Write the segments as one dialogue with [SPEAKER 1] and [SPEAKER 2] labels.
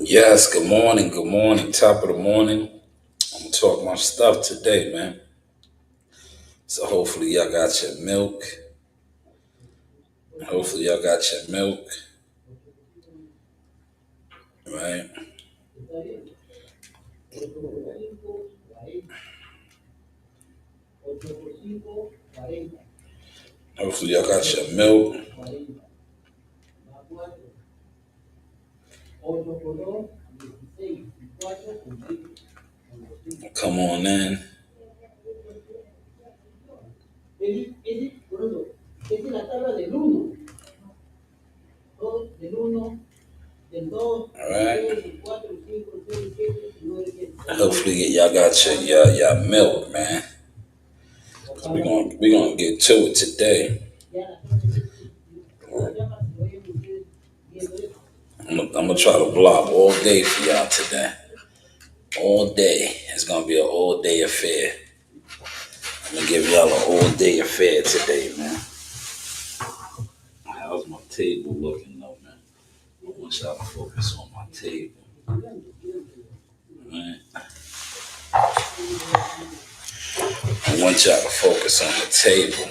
[SPEAKER 1] Yes, good morning, top of the morning. I'm gonna talk my stuff today, man. So hopefully y'all got your milk. Hopefully y'all got your milk, right? Hopefully y'all got your milk. Come on in. All right. Hopefully y'all got your milk, man. We gonna get to it today. I'm gonna try to block all day for y'all today. All day. It's gonna be an all day affair. I'm gonna give y'all an all day affair today, man. How's my table looking though, man? I want y'all to focus on my table. Right? I want y'all to focus on the table.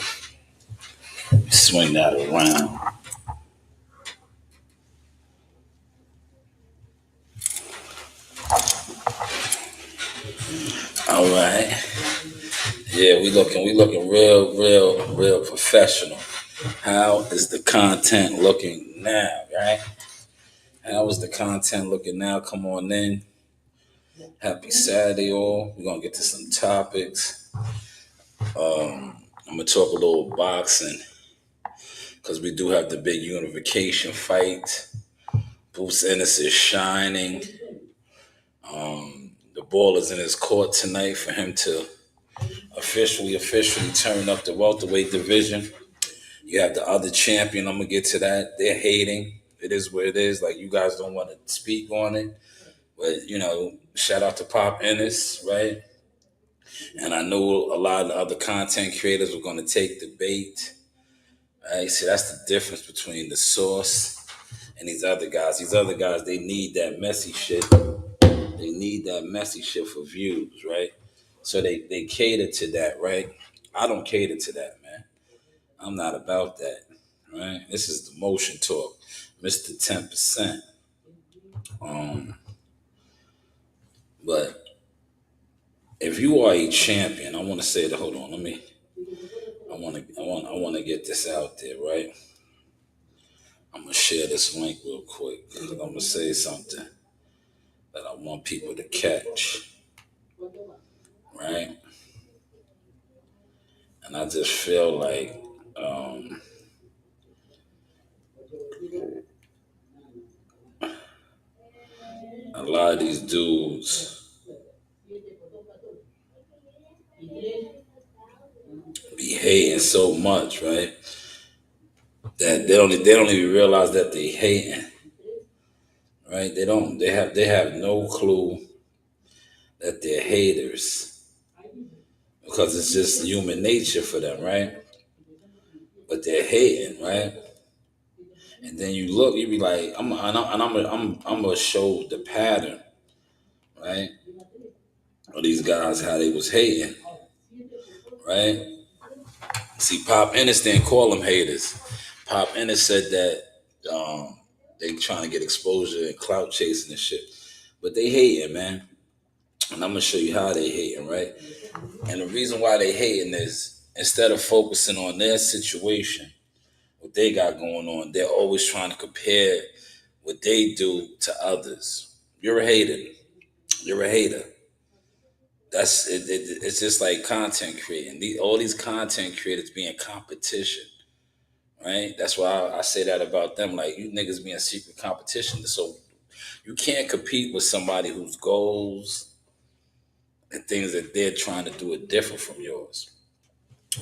[SPEAKER 1] Swing that around. All right. Yeah, we looking real professional. How is the content looking now, right? How is the content looking now? Come on in. Happy Saturday, all. We're gonna get to some topics. I'm gonna talk a little boxing because we do have the big unification fight. Bruce Ennis is shining. The ball is in his court tonight for him to officially turn up the welterweight division. You have the other champion. I'm gonna get to that. They're hating. It is what it is. Like you guys don't want to speak on it, but shout out to Pop Ennis, right? And I know a lot of the other content creators were going to take the bait. Right? See, that's the difference between the source and these other guys. These other guys, they need that messy shit. They need that messy shit for views, right? So they cater to that, right? I don't cater to that, man. I'm not about that, right? This is the motion talk, Mr. 10%. Um, but if you are a champion, I want to say that. Hold on, let me. I want to get this out there, right? I'm gonna share this link real quick because I'm gonna say something that I want people to catch, right? And I just feel like um, a lot of these dudes be hating so much, right? That they don't even realize that they hating, right? They have no clue that they're haters because it's just human nature for them, right? But they're hating, right? And then you look, you be like, I'm gonna show the pattern, right? Of these guys how they was hating, right? See, Pop Ennis didn't call them haters. Pop Ennis said that they trying to get exposure and clout chasing and shit, but they hating, man. And I'm gonna show you how they hating, right? And the reason why they hating is instead of focusing on their situation, what they got going on, they're always trying to compare what they do to others. You're a hater. You're a hater. That's it, it's just like content creating. All these content creators be in competition, right? That's why I say that about them. Like you niggas be in secret competition, so you can't compete with somebody whose goals and things that they're trying to do are different from yours.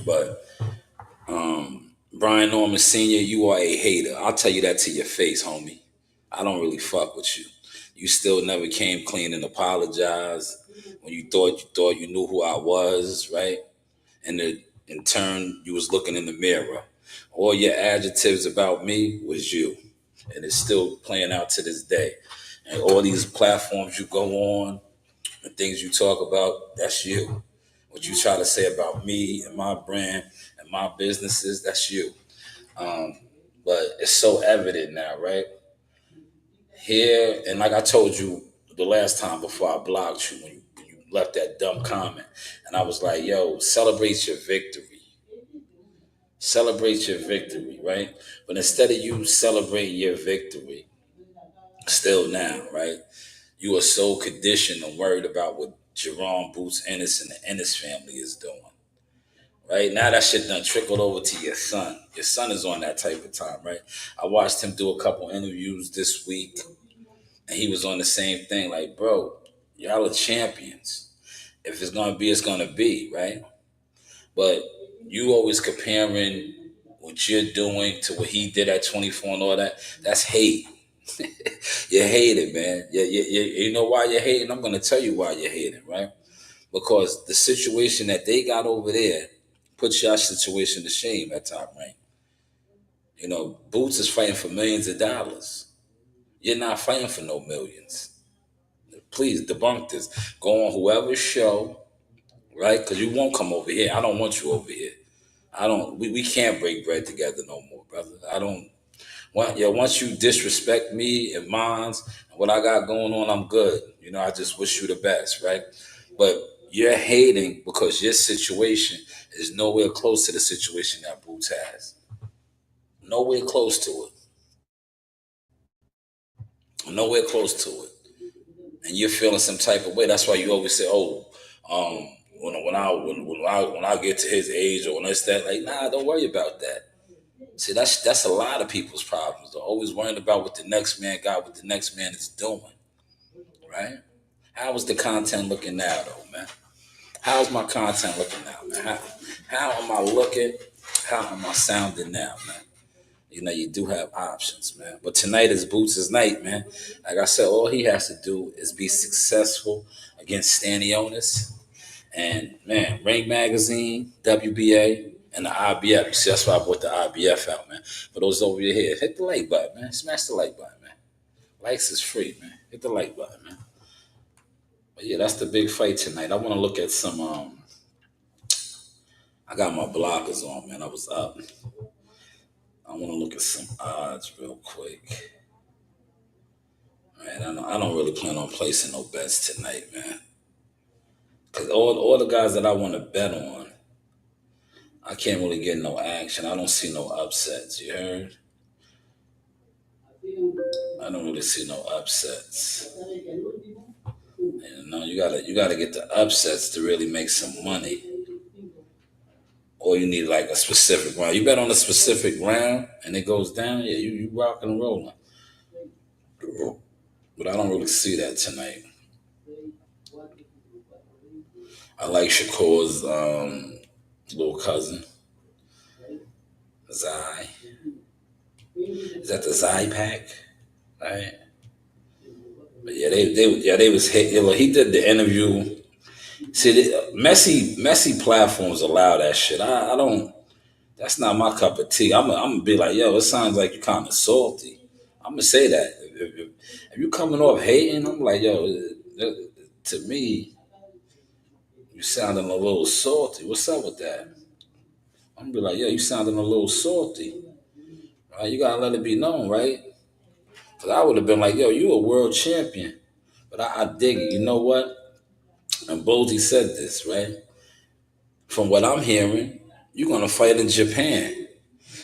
[SPEAKER 1] But Brian Norman Sr., you are a hater. I'll tell you that to your face, homie. I don't really fuck with you. You still never came clean and apologized when you thought you knew who I was, right? And in turn, you was looking in the mirror. All your adjectives about me was you, and it's still playing out to this day. And all these platforms you go on, the things you talk about, that's you. What you try to say about me and my brand and my businesses, that's you. Um, but it's so evident now, right? Here, and like I told you the last time before I blocked you when you left that dumb comment, and I was like, yo, celebrate your victory. Celebrate your victory, right? But instead of you celebrating your victory, still now, right? You are so conditioned and worried about what Jerome Boots Ennis and the Ennis family is doing. Right now, that shit done trickled over to your son. Your son is on that type of time, right? I watched him do a couple interviews this week, and he was on the same thing. Like, bro, y'all are champions. If it's gonna be, it's gonna be, right? But you always comparing what you're doing to what he did at 24 and all that. That's hate. You hate it, man. You know why you're hating? I'm gonna tell you why you're hating, right? Because the situation that they got over there puts your situation to shame at top rank. You know, Boots is fighting for millions of dollars. You're not fighting for no millions. Please debunk this. Go on whoever's show, right? Because you won't come over here. I don't want you over here. I don't. We can't break bread together no more, brother. I don't. Once you disrespect me and mines and what I got going on, I'm good. You know, I just wish you the best, right? But you're hating because your situation is nowhere close to the situation that Boots has. Nowhere close to it. Nowhere close to it. And you're feeling some type of way. That's why you always say, "Oh, when I get to his age or when it's that." Like, nah, don't worry about that. See, that's a lot of people's problems. They're always worrying about what the next man got, what the next man is doing, right? How is the content looking now, though, man? How's my content looking now, man? How am I looking? How am I sounding now, man? You know, you do have options, man. But tonight is Boots' night, man. Like I said, all he has to do is be successful against Stanionis and, man, Ring Magazine, WBA, and the IBF. You see, that's why I brought the IBF out, man. For those over your head, hit the like button, man. Smash the like button, man. Likes is free, man. Hit the like button, man. But yeah, that's the big fight tonight. I want to look at some. I got my blockers on, man. I was up. I want to look at some odds real quick. Man, I don't really plan on placing no bets tonight, man. Cause all the guys that I want to bet on, I can't really get no action. I don't see no upsets. You heard? I don't really see no upsets. You know, you gotta get the upsets to really make some money. Or you need like a specific round. You bet on a specific round and it goes down, yeah, you rocking and rolling. But I don't really see that tonight. I like Shakur's little cousin, Zai. Is that the Zai pack? Right? But yeah, they was hit. You know, he did the interview. See, messy platforms allow that shit. I don't. That's not my cup of tea. I'm gonna be like, yo, it sounds like you're kind of salty. I'm gonna say that. If you coming off hating, I'm like, yo, to me, you sounding a little salty. What's up with that? I'm gonna be like, yo, you sounding a little salty. Right? You gotta let it be known, right? Cause I would have been like, yo, you a world champion. But I dig it. You know what? And Bozy said this, right? From what I'm hearing, you're gonna fight in Japan.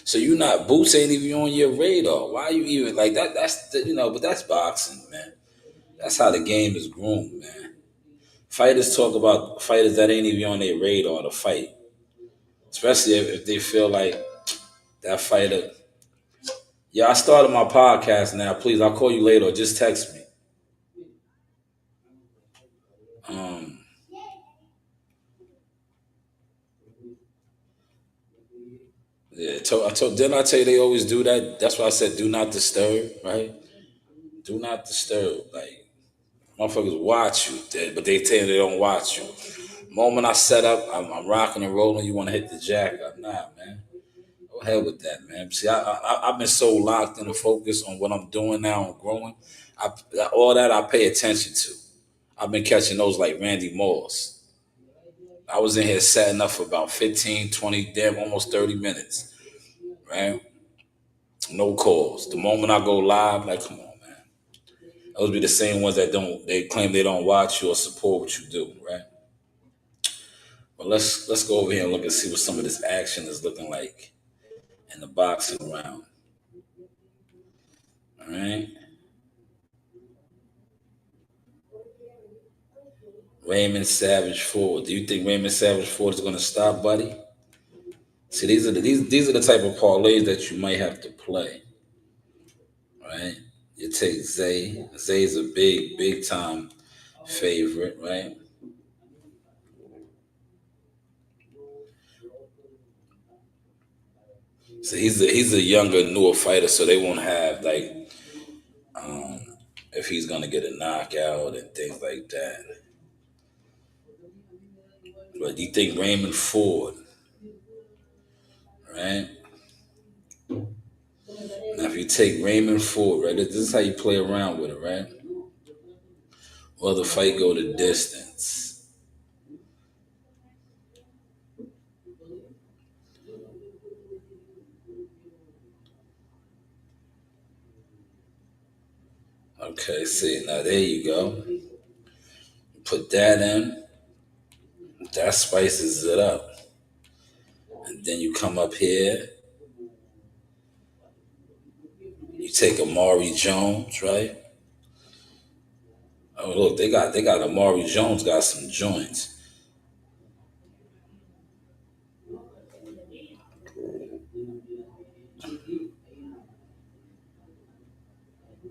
[SPEAKER 1] So you not Boots ain't even on your radar. Why you even like that? But that's boxing, man. That's how the game is groomed, man. Fighters talk about fighters that ain't even on their radar to fight, especially if they feel like that fighter. Yeah, I started my podcast now. Please, I'll call you later or just text me. Um, yeah, didn't I tell you they always do that? That's why I said do not disturb, right? Do not disturb. Like, motherfuckers watch you, but they tell you they don't watch you. Moment I set up, I'm rocking and rolling. You want to hit the jack up? Nah, man. Go ahead with that, man. See, I've been so locked in and focused on what I'm doing now and growing. I, all that I pay attention to. I've been catching those like Randy Moss. I was in here setting up for about 15, 20, damn, almost 30 minutes, right? No calls. The moment I go live, like, come on, man. Those be the same ones that they claim they don't watch you or support what you do, right? But let's go over here and look and see what some of this action is looking like in the boxing round. All right. Raymond Savage Ford. Do you think Raymond Savage Ford is going to stop, buddy? See, these are the type of parlays that you might have to play, right? You take Zay. Zay's a big time favorite, right? So he's a younger, newer fighter, so they won't have like um, if he's gonna get a knockout and things like that. But you think Raymond Ford, right? Now if you take Raymond Ford, right, this is how you play around with it, right? Well, the fight go the distance. Okay, see, now there you go. Put that in. That spices it up. And then you come up here, you take Amari Jones, right? Oh look, they got Amari Jones got some joints.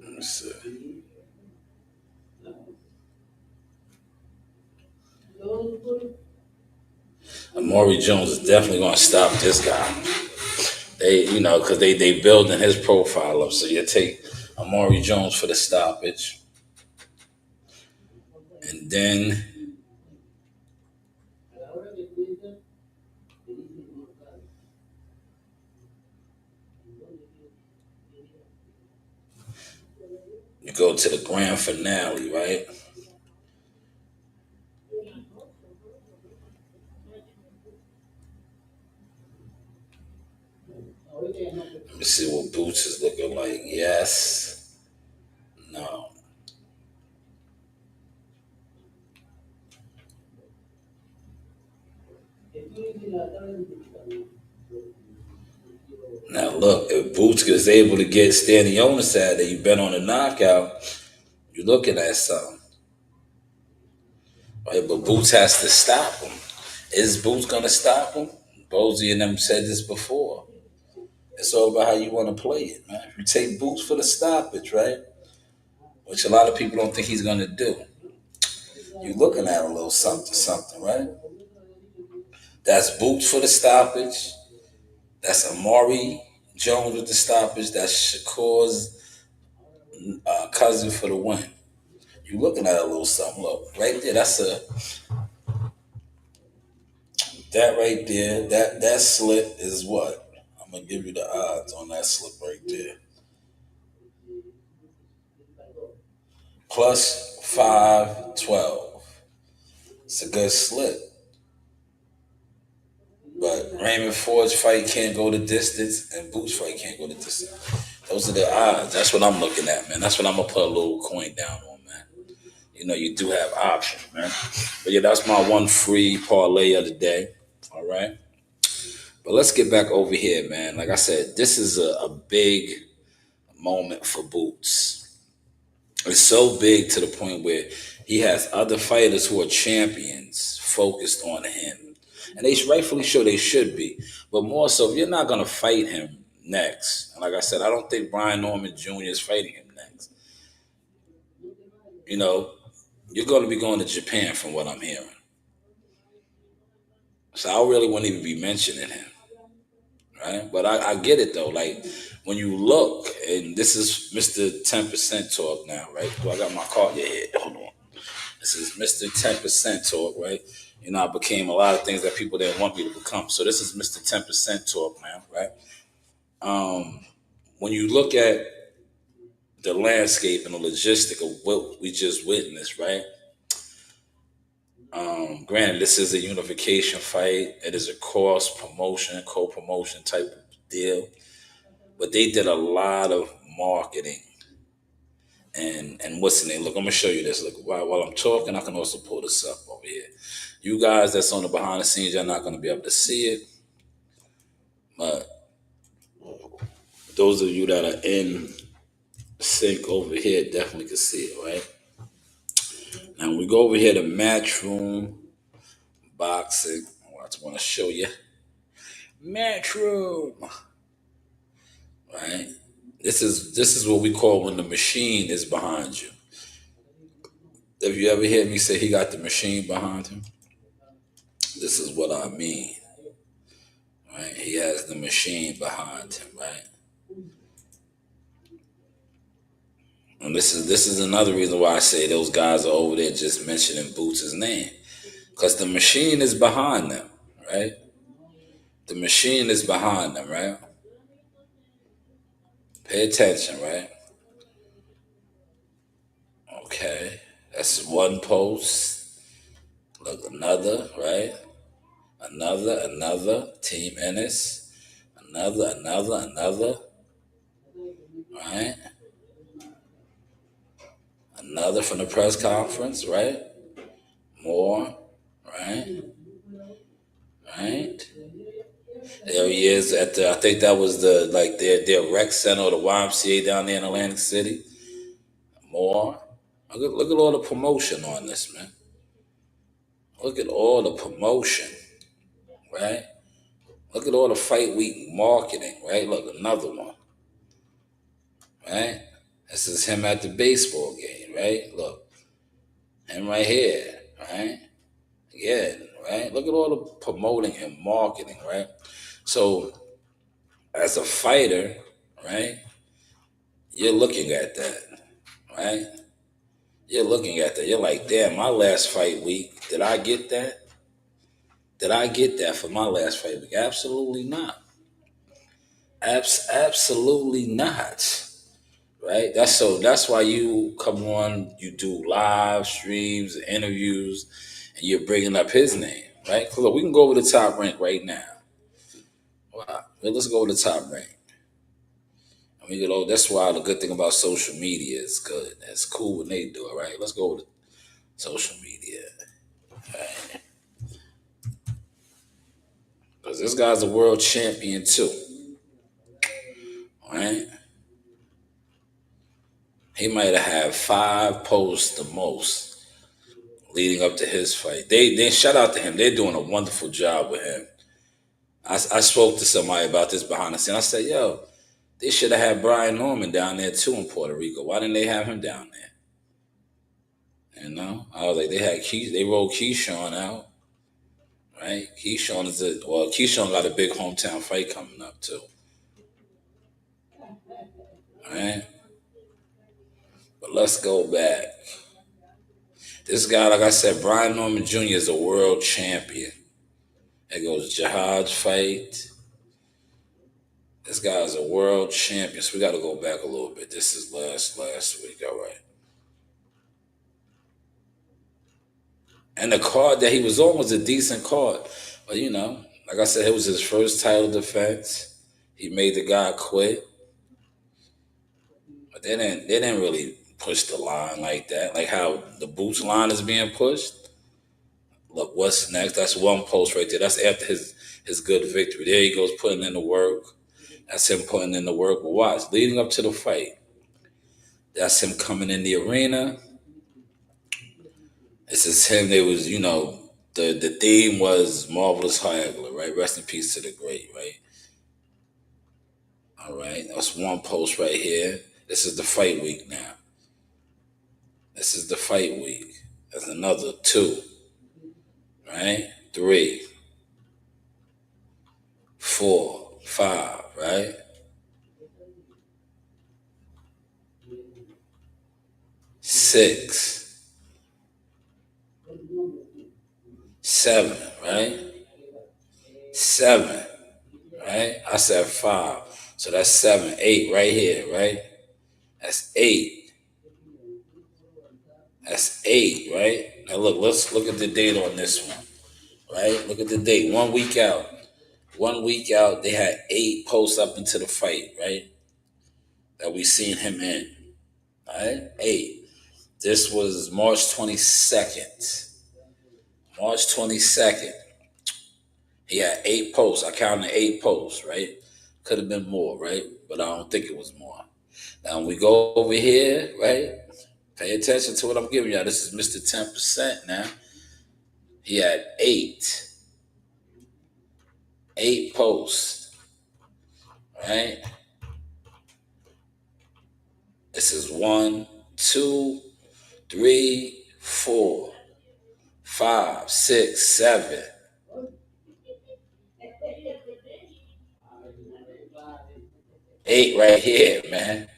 [SPEAKER 1] Let me see. Amari Jones is definitely gonna stop this guy. Because they building his profile up. So you take Amari Jones for the stoppage, and then you go to the grand finale, right? Let me see what Boots is looking like. Yes, no. Now look, if Boots is able to get standing on the side that you bet on a knockout, you're looking at something, right? But Boots has to stop him. Is Boots gonna stop him? Bozy and them said this before. It's all about how you want to play it, man. If you take Boots for the stoppage, right? Which a lot of people don't think he's gonna do. You're looking at a little something, something, right? That's Boots for the stoppage. That's Amari Jones with the stoppage. That's Shakur's cousin for the win. You're looking at a little something. Look, right there. That right there. That slip is what? I'm gonna give you the odds on that slip right there. Plus 512. It's a good slip. But Raymond Ford's fight can't go the distance, and Boots' fight can't go the distance. Those are the odds. That's what I'm looking at, man. That's what I'm gonna put a little coin down on, man. You do have options, man. But yeah, that's my one free parlay of the day. All right. But let's get back over here, man. Like I said, this is a big moment for Boots. It's so big to the point where he has other fighters who are champions focused on him. And they rightfully sure they should be. But more so, if you're not going to fight him next, and like I said, I don't think Brian Norman Jr. is fighting him next. You know, you're going to be going to Japan from what I'm hearing. So I really wouldn't even be mentioning him. Right? But I get it though. Like when you look, and this is Mr. 10% talk now, right? Do I got my card? Yeah, hold on. This is Mr. 10% talk, right? I became a lot of things that people didn't want me to become. So this is Mr. 10% talk now, right? When you look at the landscape and the logistic of what we just witnessed, right? Granted, this is a unification fight. It is a cross promotion, co promotion type of deal. But they did a lot of marketing and what's the name? Look, I'm gonna show you this. Look, while I'm talking, I can also pull this up over here. You guys that's on the behind the scenes, you're not gonna be able to see it, but those of you that are in sync over here definitely can see it, right? Now we go over here to Matchroom Boxing. I just want to show you Matchroom, right? This is what we call when the machine is behind you. If you ever hear me say he got the machine behind him, this is what I mean, right? He has the machine behind him, right? And this is another reason why I say those guys are over there just mentioning Boots' name, because the machine is behind them, right? The machine is behind them, right? Pay attention, right? Okay, that's one post. Look, another, right? Another. Team Ennis. Another. Right? Another from the press conference, right? More, right? Right? There he is at the. I think that was the like their rec center or the YMCA down there in Atlantic City. More. Look at all the promotion on this, man. Look at all the promotion, right? Look at all the fight week marketing, right? Look, another one, right? This is him at the baseball game, right? Look, him right here, right? Again, right? Look at all the promoting and marketing, right? So, as a fighter, right, you're looking at that, right? You're looking at that. You're like, damn, my last fight week, did I get that? Did I get that for my last fight week? Absolutely not. Absolutely not. Right? That's why you come on, you do live streams, interviews, and you're bringing up his name, right? 'Cause look, we can go over the top rank right now. Wow. Let's go over the top rank. I mean, that's why the good thing about social media is good. It's cool when they do it, right? Let's go over to social media. Right? Because this guy's a world champion too. Right? He might have had 5 posts the most leading up to his fight. They shout out to him. They're doing a wonderful job with him. I spoke to somebody about this behind the scene. I said, yo, they should have had Brian Norman down there too in Puerto Rico. Why didn't they have him down there? You know? I was like, they rolled Keyshawn out. Right? Keyshawn got a big hometown fight coming up too. Right? But let's go back. This guy, like I said, Brian Norman Jr. is a world champion. There goes Jihad's fight. This guy is a world champion. So we got to go back a little bit. This is last week. All right. And the card that he was on was a decent card. But, like I said, it was his first title defense. He made the guy quit. But they didn't really push the line like that. Like how the Boots line is being pushed. Look, what's next? That's one post right there. That's after his good victory. There he goes putting in the work. That's him putting in the work. But watch, leading up to the fight, that's him coming in the arena. This is him. There was, the theme was Marvelous Hagler, right? Rest in peace to the great, right? All right. That's one post right here. This is the fight week now. This is the fight week. That's another 2, right? 3, 4, 5, right? 6, 7, right? 7, right? I said 5. So that's 7, 8 right here, right? That's 8. That's 8, right? Now look, let's look at the date on this one, right? Look at the date. 1 week out. 1 week out, they had 8 posts up into the fight, right? That we seen him in. Right? 8. This was March 22nd. March 22nd. He had 8 posts. I counted 8 posts, right? Could have been more, right? But I don't think it was more. Now we go over here, right? Pay attention to what I'm giving y'all. This is Mr. 10% now. He had 8. 8 posts, right? This is 1, 2, 3, 4, 5, 6, 7. 8 right here, man.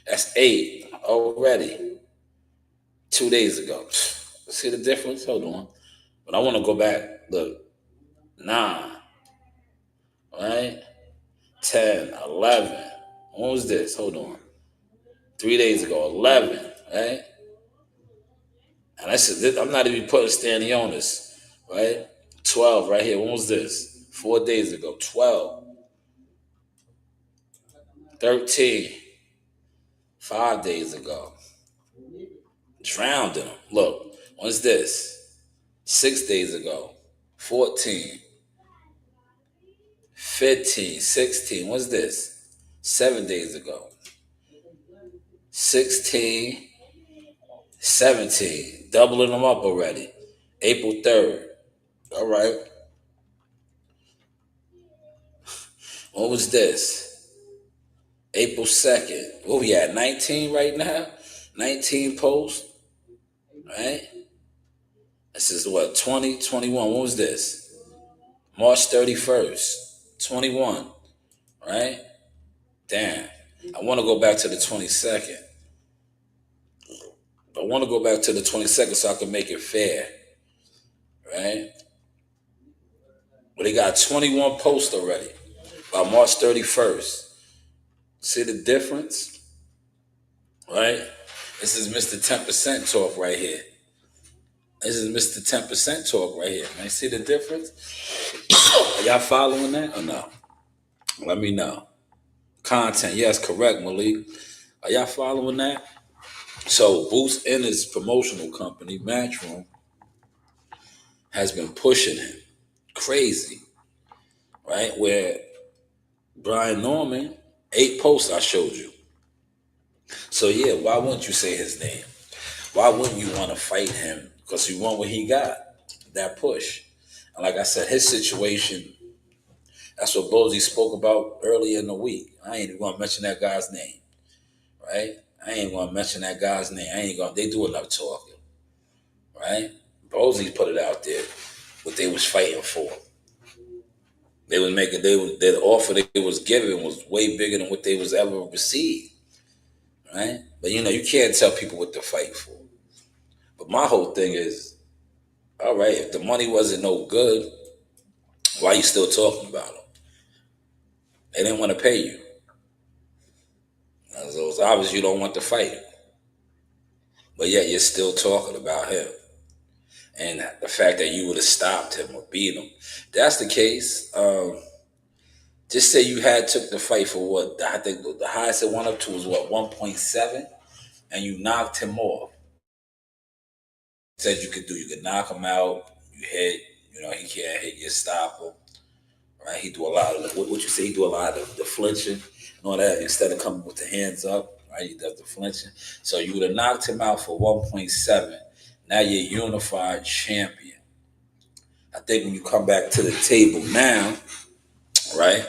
[SPEAKER 1] That's 8 already. 2 days ago. See the difference? Hold on. But I want to go back. Look, 9, right? 10, 11. When was this? Hold on. 3 days ago, 11, right? And I'm not even putting Stanley on this, right? 12 right here. When was this? 4 days ago. 12, 13, 5 days ago. Drowned him. Look, what's this? 6 days ago. 14, 15, 16. What's this? 7 days ago. 16, 17. Doubling them up already. April 3rd. All right. What was this? April 2nd. What we at? 19 right now? 19 posts. Right? This is what? 20, 21. What was this? March 31st. 21. Right? Damn. I want to go back to the 22nd. I want to go back to the 22nd so I can make it fair. Right? But they got 21 posts already by March 31st. See the difference? Right? This is Mr. 10% talk right here. This is Mr. 10% talk right here. Man, see the difference? Are y'all following that or no? Let me know. Content, yes, correct, Malik. Are y'all following that? So Boots and his promotional company, Matchroom, has been pushing him crazy, right? Where Brian Norman, 8 posts I showed you. So yeah, why wouldn't you say his name? Why wouldn't you want to fight him? Because you want what he got, that push. And like I said, his situation, that's what Bozy spoke about earlier in the week. I ain't even going to mention that guy's name, right? I ain't going to mention that guy's name. They do enough talking, right? Bozy put it out there, what they was fighting for. The offer they was giving was way bigger than what they was ever received, right? But you can't tell people what to fight for. But my whole thing is, all right, if the money wasn't no good, why you still talking about them? They didn't want to pay you. So it's obvious you don't want to fight him. But yet you're still talking about him. And the fact that you would have stopped him or beat him. If that's the case, just say you had took the fight for what? I think the highest it went up to was what, 1.7? And you knocked him off. Said you could knock him out, you hit, he can't hit you, stop him. Right? He do a lot of what you say, he do a lot of the flinching and all that. Instead of coming with the hands up, right? He does the flinching. So you would have knocked him out for 1.7. Now you're unified champion. I think when you come back to the table now, right?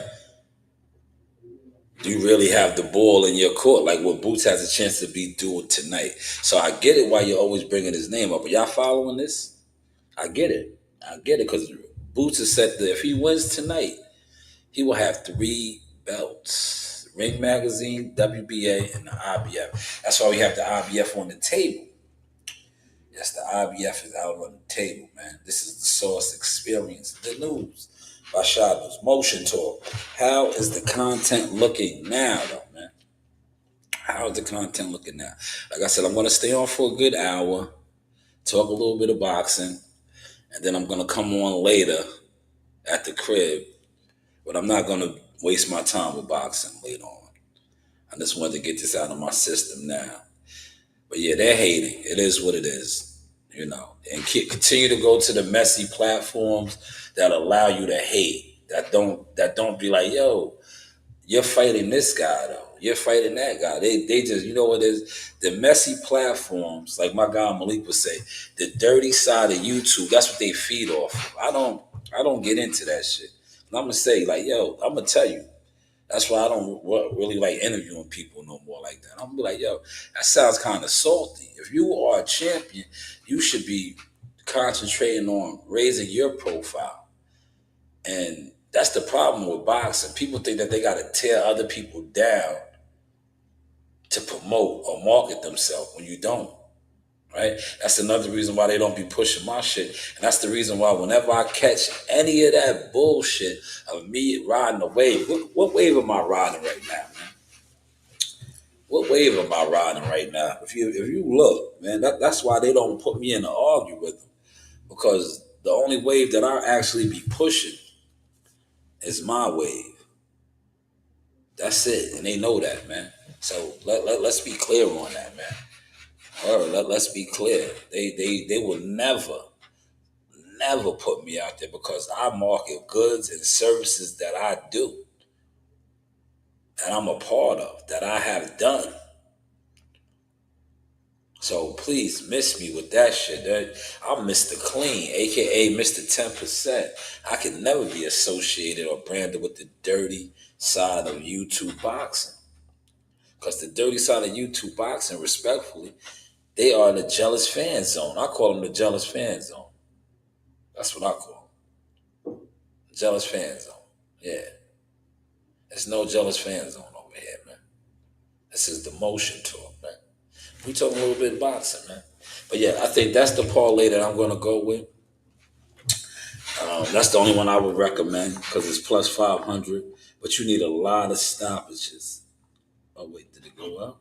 [SPEAKER 1] You really have the ball in your court, like what Boots has a chance to be doing tonight. So I get it why you're always bringing his name up. Are y'all following this? I get it. Because Boots has said that if he wins tonight, he will have 3 belts. Ring Magazine, WBA, and the IBF. That's why we have the IBF on the table. Yes, the IBF is out on the table, man. This is the Source Experience, the news by Shanewz. Motion Talk. How is the content looking now, though, man? How's the content looking now? Like I said, I'm gonna stay on for a good hour, talk a little bit of boxing, and then I'm gonna come on later at the crib. But I'm not gonna waste my time with boxing later on. I just wanted to get this out of my system now. But yeah, they're hating. It is what it is, And continue to go to the messy platforms that allow you to hate. That don't be like, yo, you're fighting this guy though. You're fighting that guy. They just, you know what it is? The messy platforms, like my guy Malik would say, the dirty side of YouTube. That's what they feed off of. I don't get into that shit. And I'm gonna say like, yo, I'm gonna tell you. That's why I don't really like interviewing people no more like that. I'm gonna be like, yo, that sounds kind of salty. If you are a champion, you should be concentrating on raising your profile. And that's the problem with boxing. People think that they got to tear other people down to promote or market themselves when you don't. Right? That's another reason why they don't be pushing my shit. And that's the reason why whenever I catch any of that bullshit of me riding a wave, what wave am I riding right now, man? What wave am I riding right now? If you look, man, that's why they don't put me in to argue with them. Because the only wave that I actually be pushing is my wave. That's it. And they know that, man. So let's be clear on that, man. All right, let's be clear. They will never put me out there because I market goods and services that I do, that I'm a part of, that I have done. So please miss me with that shit. I'm Mr. Clean, aka Mr. 10%. I can never be associated or branded with the dirty side of YouTube boxing. Because the dirty side of YouTube boxing, respectfully, they are the jealous fan zone. I call them the jealous fan zone. That's what I call them. Jealous fan zone. Yeah. There's no jealous fan zone over here, man. This is the motion talk, man. We talking a little bit boxing, man. But yeah, I think that's the parlay that I'm going to go with. That's the only one I would recommend because it's plus 500. But you need a lot of stoppages. Oh, wait, did it go up?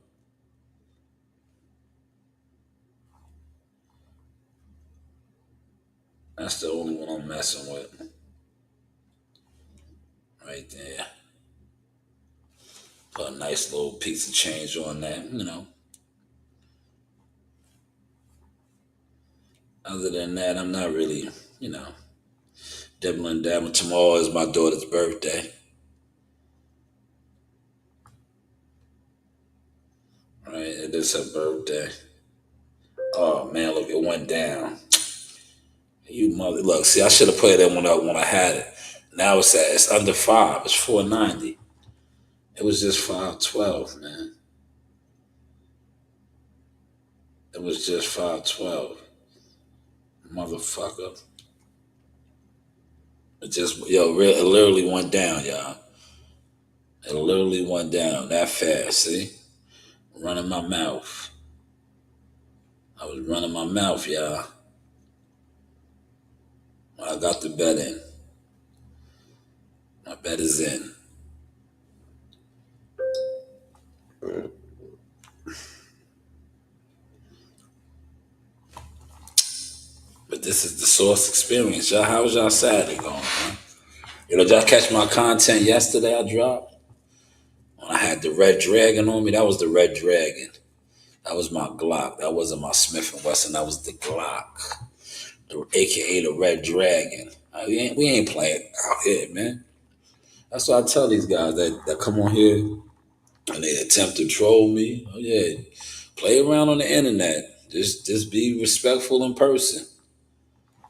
[SPEAKER 1] That's the only one I'm messing with. Right there. Put a nice little piece of change on that. Other than that, I'm not really, dibbling dabbling. Tomorrow is my daughter's birthday. Right? It is her birthday. Oh man, look, it went down. You mother look, see I should have put it in when I had it. Now it's under 5. It's 490. It was just 512, man. It was just 512. Motherfucker. It literally went down, y'all. It literally went down that fast, see? Running my mouth. I was running my mouth, y'all. I got the bet in. My bet is in. But this is the source experience, y'all. How was y'all Saturday going, man? Did y'all catch my content yesterday I dropped? When I had the Red Dragon on me, that was the Red Dragon. That was my Glock. That wasn't my Smith & Wesson. That was the Glock, AKA the Red Dragon. We ain't playing out here, man. That's why I tell these guys that come on here and they attempt to troll me. Oh yeah, play around on the internet. Just be respectful in person.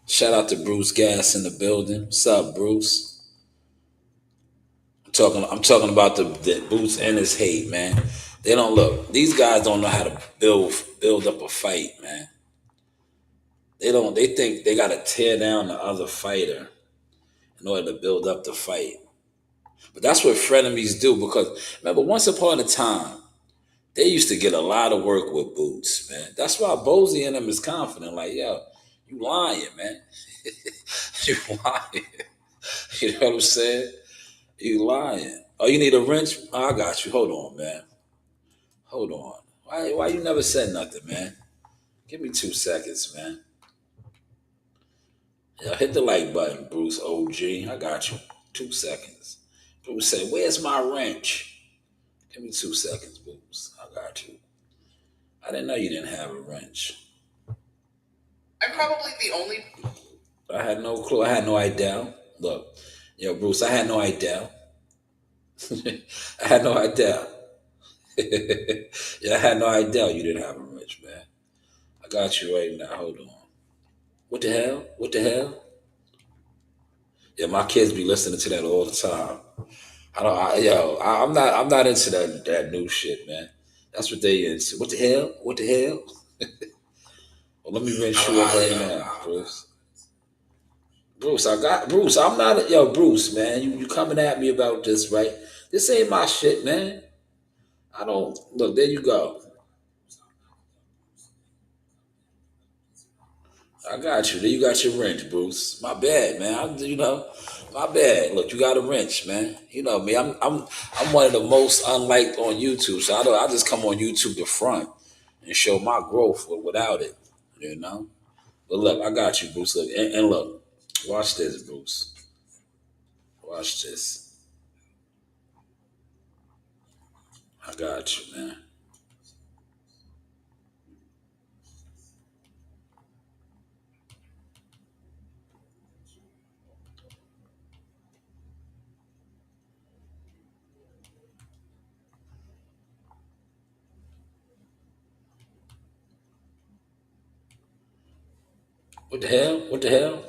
[SPEAKER 1] Shout out to Bruce Gas in the building. What's up, Bruce? I'm talking about the Boots and his hate, man. They don't look. These guys don't know how to build up a fight, man. They don't. They think they got to tear down the other fighter in order to build up the fight. But that's what frenemies do. Because remember, once upon a time, they used to get a lot of work with Boots, man. That's why Bozy and them is confident. Like, yo, you lying, man. You lying. You know what I'm saying? You lying. Oh, you need a wrench? Oh, I got you. Hold on, man. Hold on. Why you never said nothing, man? Give me 2 seconds, man. Yeah, hit the like button, Bruce OG. I got you. 2 seconds. Bruce said, "Where's my wrench?" Give me 2 seconds, Bruce. I got you. I didn't know you didn't have a wrench. I'm probably the only. I had no clue. I had no idea. Look, yo, Bruce, I had no idea. I had no idea. Yeah, I had no idea you didn't have a wrench, man. I got you right now. Hold on. What the hell? What the hell? Yeah, my kids be listening to that all the time. I'm not into that new shit, man. That's what they into. What the hell? What the hell? Well, let me rinse you up right now, Bruce. Bruce. I'm not yo, Bruce, man. You coming at me about this, right? This ain't my shit, man. I don't look. There you go. I got you. There you got your wrench, Bruce. My bad, man. My bad. Look, you got a wrench, man. You know me. I'm one of the most unliked on YouTube, so I just come on YouTube to front and show my growth without it. You know. But look, I got you, Bruce. Look, and look, watch this, Bruce. Watch this. I got you, man. What the hell? What the hell?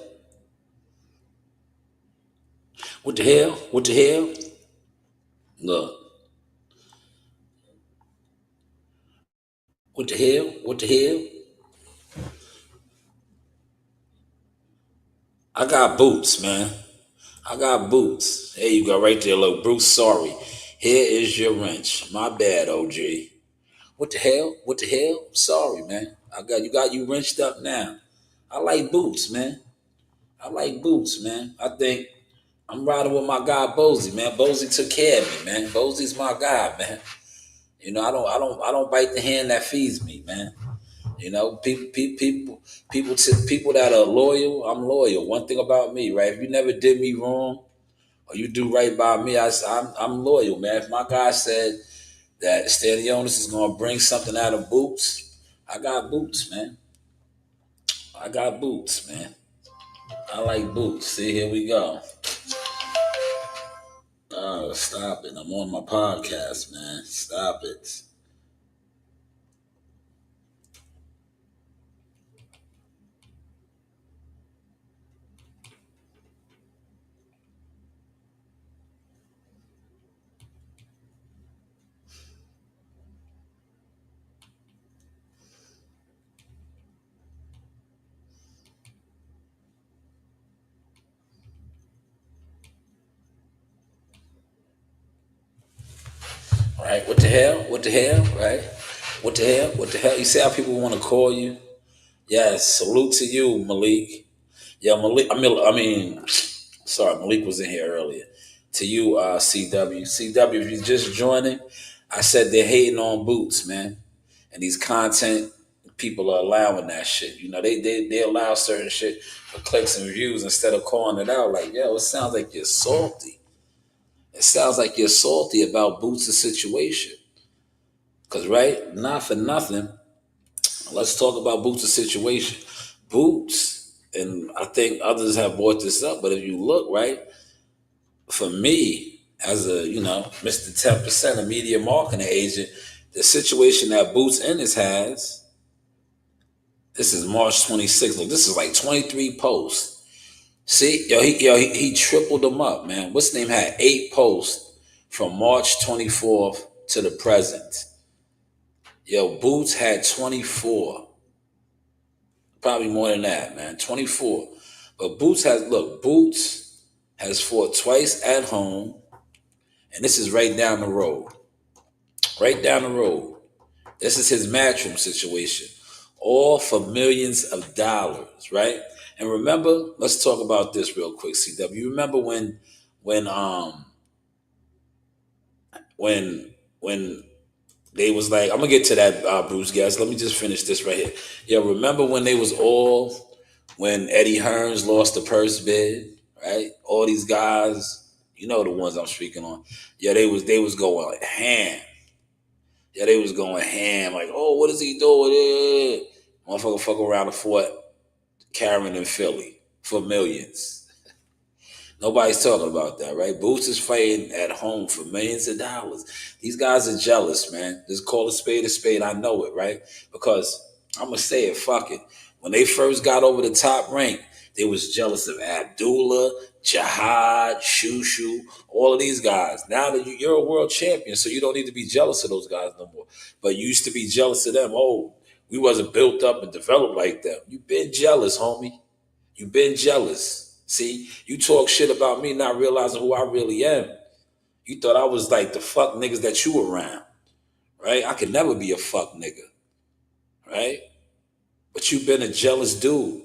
[SPEAKER 1] What the hell? What the hell? Look, what the hell? What the hell? I got boots, man. I got boots. There you go, right there. Look, Bruce, sorry. Here is your wrench. My bad, OG. What the hell? What the hell? Sorry, man. I got you wrenched up now. I like boots, man. I like boots, man. I think I'm riding with my guy Bozy, man. Bozy took care of me, man. Bozy's my guy, man. You know, I don't bite the hand that feeds me, man. You know, people that are loyal, I'm loyal. One thing about me, right? If you never did me wrong, or you do right by me, I'm loyal, man. If my guy said that Stanionis is going to bring something out of boots, I got boots, man. I got boots, man. I like boots. See, here we go. Oh, stop it. I'm on my podcast, man. Stop it. Right? What the hell? What the hell? Right? What the hell? What the hell? You see how people want to call you? Yes. Salute to you, Malik. Yeah, Malik. Sorry, Malik was in here earlier. To you, CW. CW, if you just joining, I said they're hating on boots, man. And these content people are allowing that shit. You know, they allow certain shit for clicks and views instead of calling it out. Like, yo, it sounds like you're salty. It sounds like you're salty about Boots' situation. Cause right, not for nothing. Let's talk about Boots' situation. Boots, and I think others have brought this up, but if you look, right, for me, as a, Mr. 10%, a media marketing agent, the situation that Boots Ennis has, this is March 26th. Look, this is like 23 posts. See, he tripled them up, man. What's his name had 8 posts from March 24th to the present. Yo, Boots had 24. Probably more than that, man. 24. But Boots has fought twice at home, and this is right down the road. Right down the road. This is his matchroom situation. All for millions of dollars, right? And remember, let's talk about this real quick, CW. You remember when when They was like, I'm gonna get to that, Bruce guys. Let me just finish this right here. Yeah, remember when they was all when Eddie Hearns lost the purse bid, right? All these guys, you know the ones I'm speaking on. Yeah, they was going ham. Yeah, they was going ham. Like, oh, what is he doing? Motherfucker, fuck around and fought Karen in Philly for millions. Nobody's talking about that, right? Boots is fighting at home for millions of dollars. These guys are jealous, man. Just call a spade a spade. I know it, right? Because I'm gonna say it. Fuck it. When they first got over the top rank, they was jealous of Abdullah, Jihad, Shushu, all of these guys. Now that you're a world champion, so you don't need to be jealous of those guys no more. But you used to be jealous of them. Oh, we wasn't built up and developed like them. You been jealous, homie. You've been jealous. See, you talk shit about me not realizing who I really am. You thought I was like the fuck niggas that you around, right? I could never be a fuck nigga, right? But you've been a jealous dude.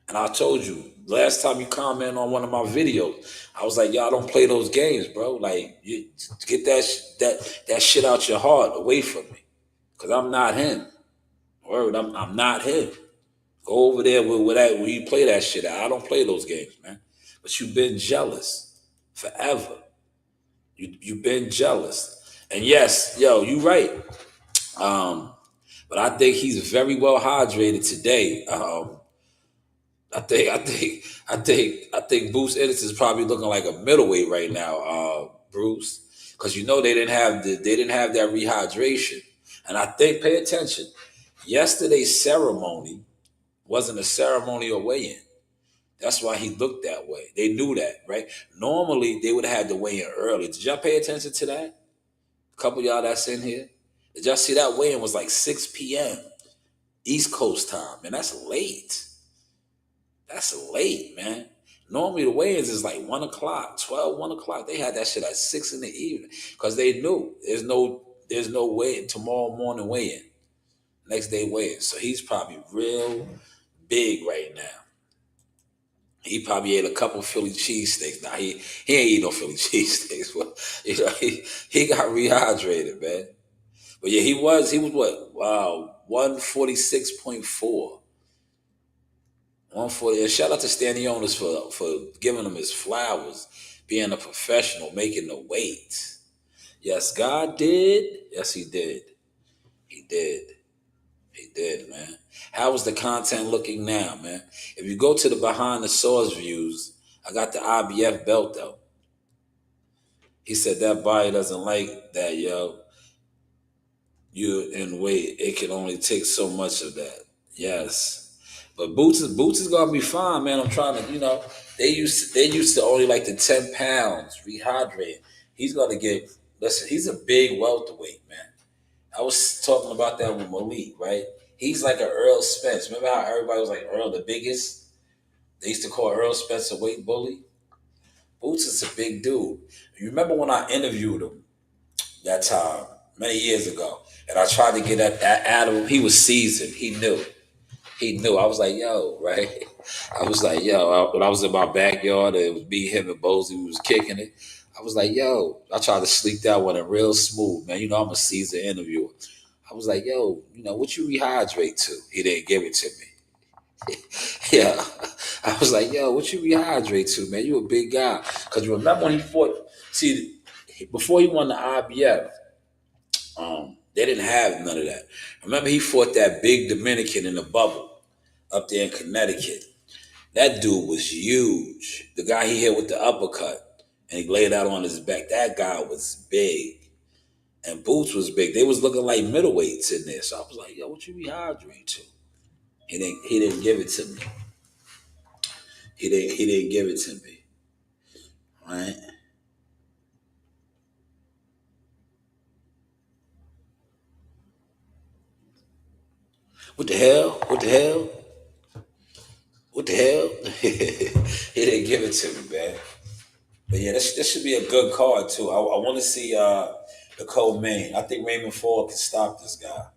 [SPEAKER 1] And I told you, last time you commented on one of my videos, I was like, y'all don't play those games, bro. Like, you get that shit out your heart away from me. Because I'm not him. Word, I'm not him. Go over there with that where you play that shit at. I don't play those games, man. But you've been jealous forever. You've been jealous. And yes, yo, you right. But I think he's very well hydrated today. I think Bruce Ennis is probably looking like a middleweight right now, Bruce, because you know they didn't have that rehydration, and I think pay attention. Yesterday's ceremony wasn't a ceremony or weigh-in. That's why he looked that way. They knew that, right? Normally they would have had to weigh in early. Did y'all pay attention to that? A couple of y'all that's in here. Did y'all see that weigh-in was like 6 p.m. East Coast time, and that's late. That's late, man. Normally the weigh-ins is like 1 o'clock, 1 o'clock. They had that shit at 6 in the evening because they knew there's no way tomorrow morning weigh-in, next day weigh-in. So he's probably real big right now. He probably ate a couple Philly cheesesteaks. Now he ain't eat no Philly cheesesteaks, but he got rehydrated, man. But yeah, he was what? Wow, 146.4. 140. And shout out to Stanionis for giving him his flowers, being a professional, making the weight. Yes, God did. Yes, he did. He did. He did, man. How is the content looking now, man? If you go to the behind the source views, I got the IBF belt though. He said that body doesn't like that, yo. You in weight, it can only take so much of that. Yes, but Boots is gonna be fine, man. I'm trying to, they used to only like the 10 pounds rehydrate. He's gonna get. Listen, he's a big welterweight, man. I was talking about that with Malik, right? He's like an Earl Spence. Remember how everybody was like Earl the biggest? They used to call Earl Spence a weight bully. Boots is a big dude. You remember when I interviewed him that time many years ago, and I tried to get at Adam. He was seasoned. He knew. He knew. I was like, yo, right? I was like, yo, when I was in my backyard, it was me, him, and Bozy. We was kicking it. I was like, yo, I tried to sleek that one in real smooth, man. You know, I'm a seasoned interviewer. I was like, yo, what you rehydrate to? He didn't give it to me. Yeah. I was like, yo, what you rehydrate to, man? You a big guy. Because remember when he fought, see, before he won the IBF, they didn't have none of that. Remember he fought that big Dominican in the bubble up there in Connecticut. That dude was huge. The guy he hit with the uppercut and he laid out on his back. That guy was big. And Boots was big. They was looking like middleweights in there. So I was like, yo, what you rehydrate to? He didn't give it to me. He didn't give it to me. Right? What the hell? What the hell? What the hell? He didn't give it to me, man. But yeah, this should be a good card too. I want to see the co-main. I think Raymond Ford can stop this guy.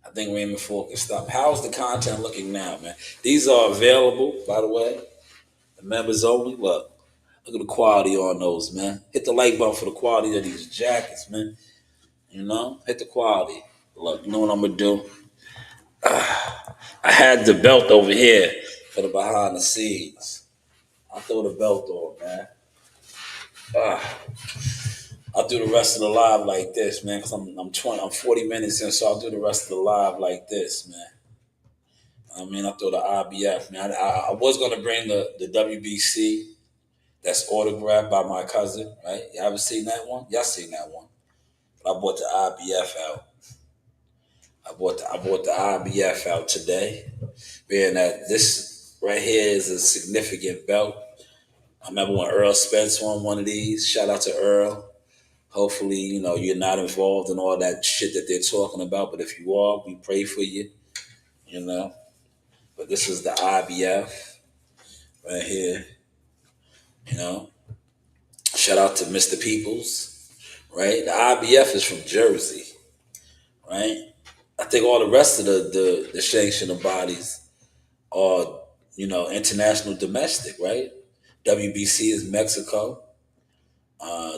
[SPEAKER 1] I think Raymond Ford can stop. How's the content looking now, man? These are available, by the way. The members only. Look at the quality on those, man. Hit the like button for the quality of these jackets, man. Hit the quality. Look, you know what I'm gonna do? I had the belt over here for the behind the scenes. I throw the belt on, man. Ah, I'll do the rest of the live like this, man, because I'm 40 minutes in, so I'll do the rest of the live like this, man. I mean, I throw the IBF, man. I was gonna bring the WBC that's autographed by my cousin, right? You ever seen that one? Y'all seen that one? But I bought the IBF out. I bought the IBF out today, being that this right here is a significant belt. I remember when Earl Spence won one of these. Shout out to Earl. Hopefully, you're not involved in all that shit that they're talking about. But if you are, we pray for you, you know. But this is the IBF right here, you know. Shout out to Mr. Peoples, right? The IBF is from Jersey, right? I think all the rest of the sanctioning bodies are, international domestic, right? WBC is Mexico.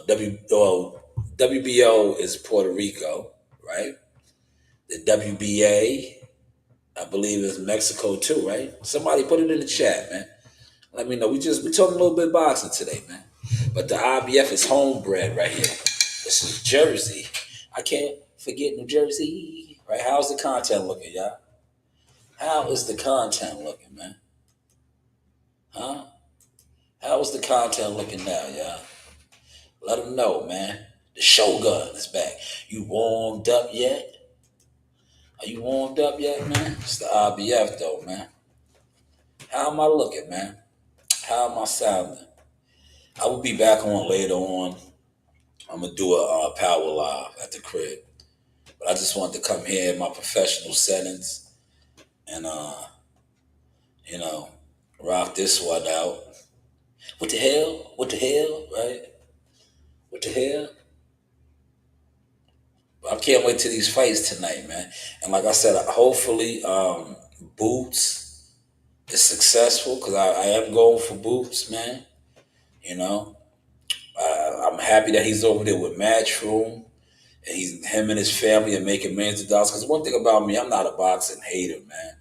[SPEAKER 1] WBO is Puerto Rico, right? The WBA, I believe, is Mexico too, right? Somebody put it in the chat, man. Let me know. We talking a little bit boxing today, man. But the IBF is homebred right here. This is Jersey. I can't forget New Jersey, right? How's the content looking, y'all? How is the content looking, man? Huh? How is the content looking now, y'all? Let them know, man. The Shogun is back. You warmed up yet? Are you warmed up yet, man? It's the IBF, though, man. How am I looking, man? How am I sounding? I will be back on later on. I'm going to do a power live at the crib. But I just wanted to come here in my professional settings and, you know, rock this one out. What the hell? What the hell, right? What the hell? I can't wait till these fights tonight, man. And like I said, hopefully Boots is successful because I am going for Boots, man. You know, I'm happy that he's over there with Matchroom. And him and his family are making millions of dollars. Because one thing about me, I'm not a boxing hater, man.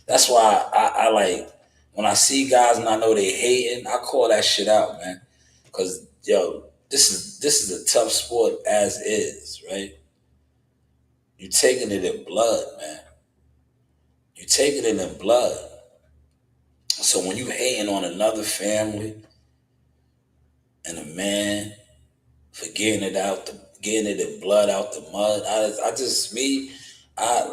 [SPEAKER 1] That's why I like when I see guys and I know they hating, I call that shit out, man. Because this is a tough sport as is, right? You taking it in blood, man. You taking it in blood. So when you hating on another family and a man for getting it in blood out the mud,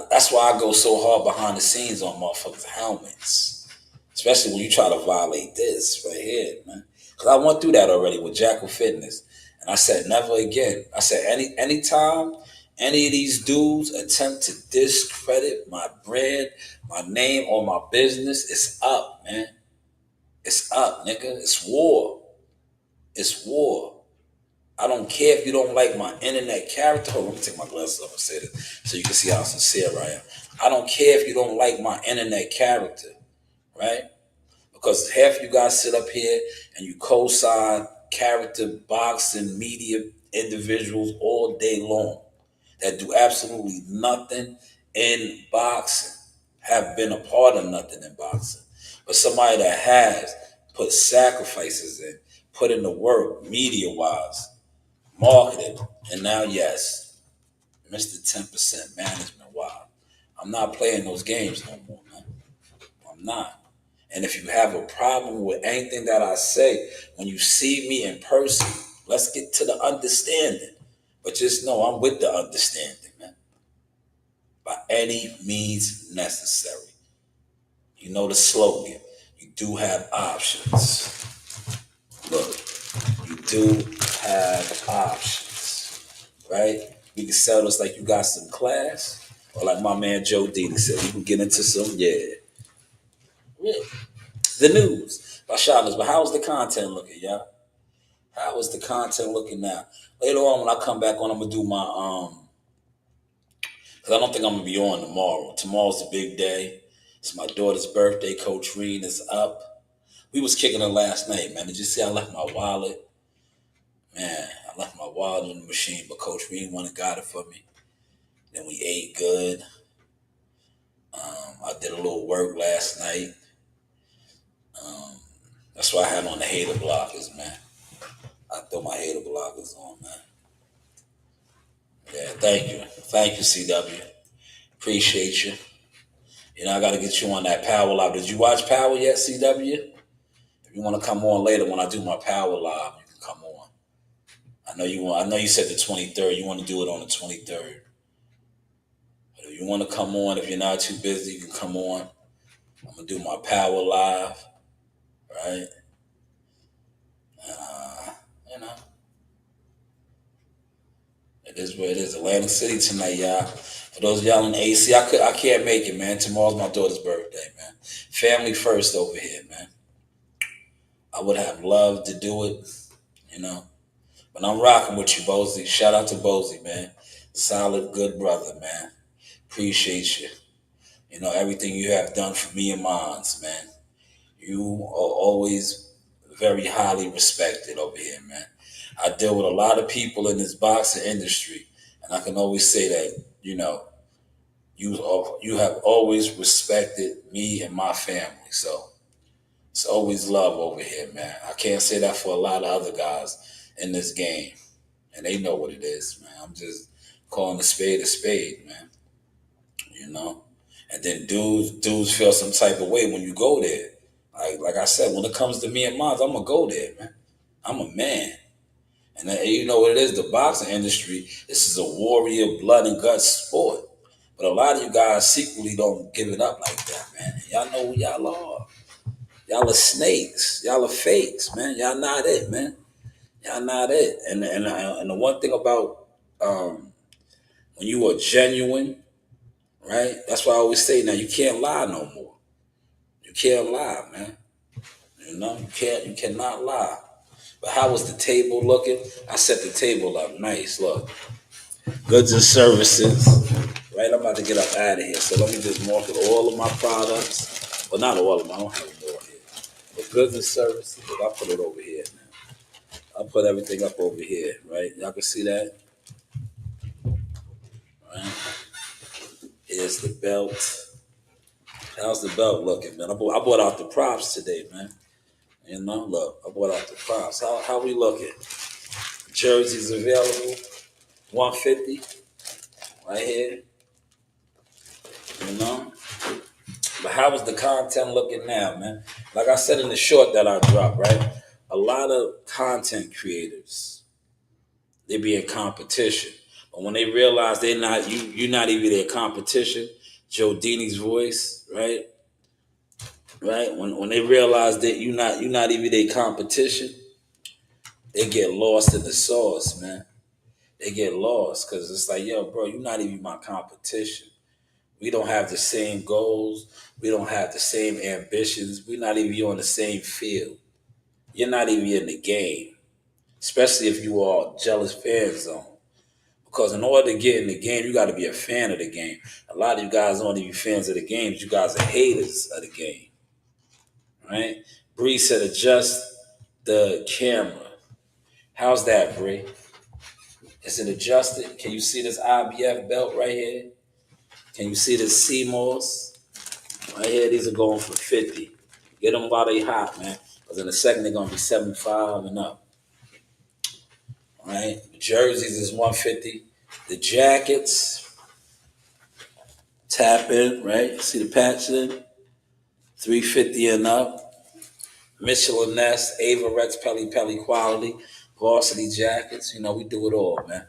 [SPEAKER 1] that's why I go so hard behind the scenes on motherfuckers' helmets. Especially when you try to violate this right here, man. Because I went through that already with Jackal Fitness. And I said, never again. I said, anytime any of these dudes attempt to discredit my brand, my name, or my business, it's up, man. It's up, nigga. It's war. It's war. I don't care if you don't like my internet character. Hold on, let me take my glasses off and say this so you can see how sincere I am. I don't care if you don't like my internet character, right? Because half you guys sit up here and you co-sign character boxing media individuals all day long that do absolutely nothing in boxing, have been a part of nothing in boxing. But somebody that has put sacrifices in, put in the work media-wise, marketing, and now, yes, Mr. 10% management. Wow. I'm not playing those games no more, man. I'm not. And if you have a problem with anything that I say, when you see me in person, let's get to the understanding. But just know I'm with the understanding, man. By any means necessary. You know the slogan. You do have options. Look, you do have options, right? You can sell this like you got some class, or like my man Joe D said, you can get into some, yeah. The news by Shanewz. But how's the content looking, y'all? How is the content looking now? Later on, when I come back on, I'm gonna do my because I don't think I'm gonna be on tomorrow. Tomorrow's the big day. It's my daughter's birthday. Coach Reed is up. We was kicking it last night, man. Did you see I left my wallet? Man, I I left my wallet in the machine, but Coach Reed went and got it for me. Then we ate good. I did a little work last night. Um, that's why I had on the hater blockers, man. I throw my hater blockers on, man. Yeah, thank you. Thank you, CW. Appreciate you. You know, I got to get you on that Power Live. Did you watch Power yet, CW? If you want to come on later when I do my Power Live, you can come on. I know you want. I know you said the 23rd. You want to do it on the 23rd. But if you want to come on, if you're not too busy, you can come on. I'm gonna do my Power Live, right? Uh, you know, it is what it is. Atlantic City tonight, y'all. For those of y'all in the AC, I can't make it, man. Tomorrow's my daughter's birthday, man. Family first over here, man. I would have loved to do it, you know. But I'm rocking with you, Bozy. Shout out to Bozy, man. Solid, good brother, man. Appreciate you. You know, everything you have done for me and mines, man. You are always very highly respected over here, man. I deal with a lot of people in this boxing industry, and I can always say that, you know, you have always respected me and my family. So it's always love over here, man. I can't say that for a lot of other guys in this game, and they know what it is, man. I'm just calling a spade, man. You know, and then dudes feel some type of way when you go there. Like I said, when it comes to me and mine, I'm gonna go there, man. I'm a man, and you know what it is. The boxing industry, this is a warrior, blood and guts sport. But a lot of you guys secretly don't give it up like that, man. Y'all know who y'all are. Y'all are snakes. Y'all are fakes, man. Y'all not it, man. Y'all not it. And the one thing about when you are genuine, right? That's why I always say now you can't lie no more. You can't lie, man. You know, you cannot lie. But how was the table looking? I set the table up nice. Look, goods and services. Right, I'm about to get up out of here. So let me just market all of my products. Well, not all of them. I don't have them all here. But goods and services. I'll put it over here now. I'll put everything up over here. Right, y'all can see that. Right. Here's the belt. How's the belt looking, man? I bought out the props today, man. You know, look, I bought out the props. How we looking? Jerseys available, 150 right here. You know, but how is the content looking now, man? Like I said in the short that I dropped, right? A lot of content creators, they be in competition, but when they realize they're not you're not even their competition. Joe Dini's voice, right? Right? When they realize that you're not even their competition, they get lost in the sauce, man. They get lost because it's like, yo, bro, you're not even my competition. We don't have the same goals. We don't have the same ambitions. We're not even on the same field. You're not even in the game, especially if you are jealous fan zone. Because in order to get in the game, you got to be a fan of the game. A lot of you guys aren't even fans of the games. You guys are haters of the game, right? Bree said adjust the camera. How's that, Bree? Is it adjusted? Can you see this IBF belt right here? Can you see this CMOS? Right here, these are going for 50. Get them while they hot, man. Because in a second, they're going to be 75 and up. All right? The jerseys is 150. The jackets, tap in, right? See the patch in? 350 and up. Michelin Nest, Ava Rex, Pelly Pelly quality, varsity jackets. You know, we do it all, man.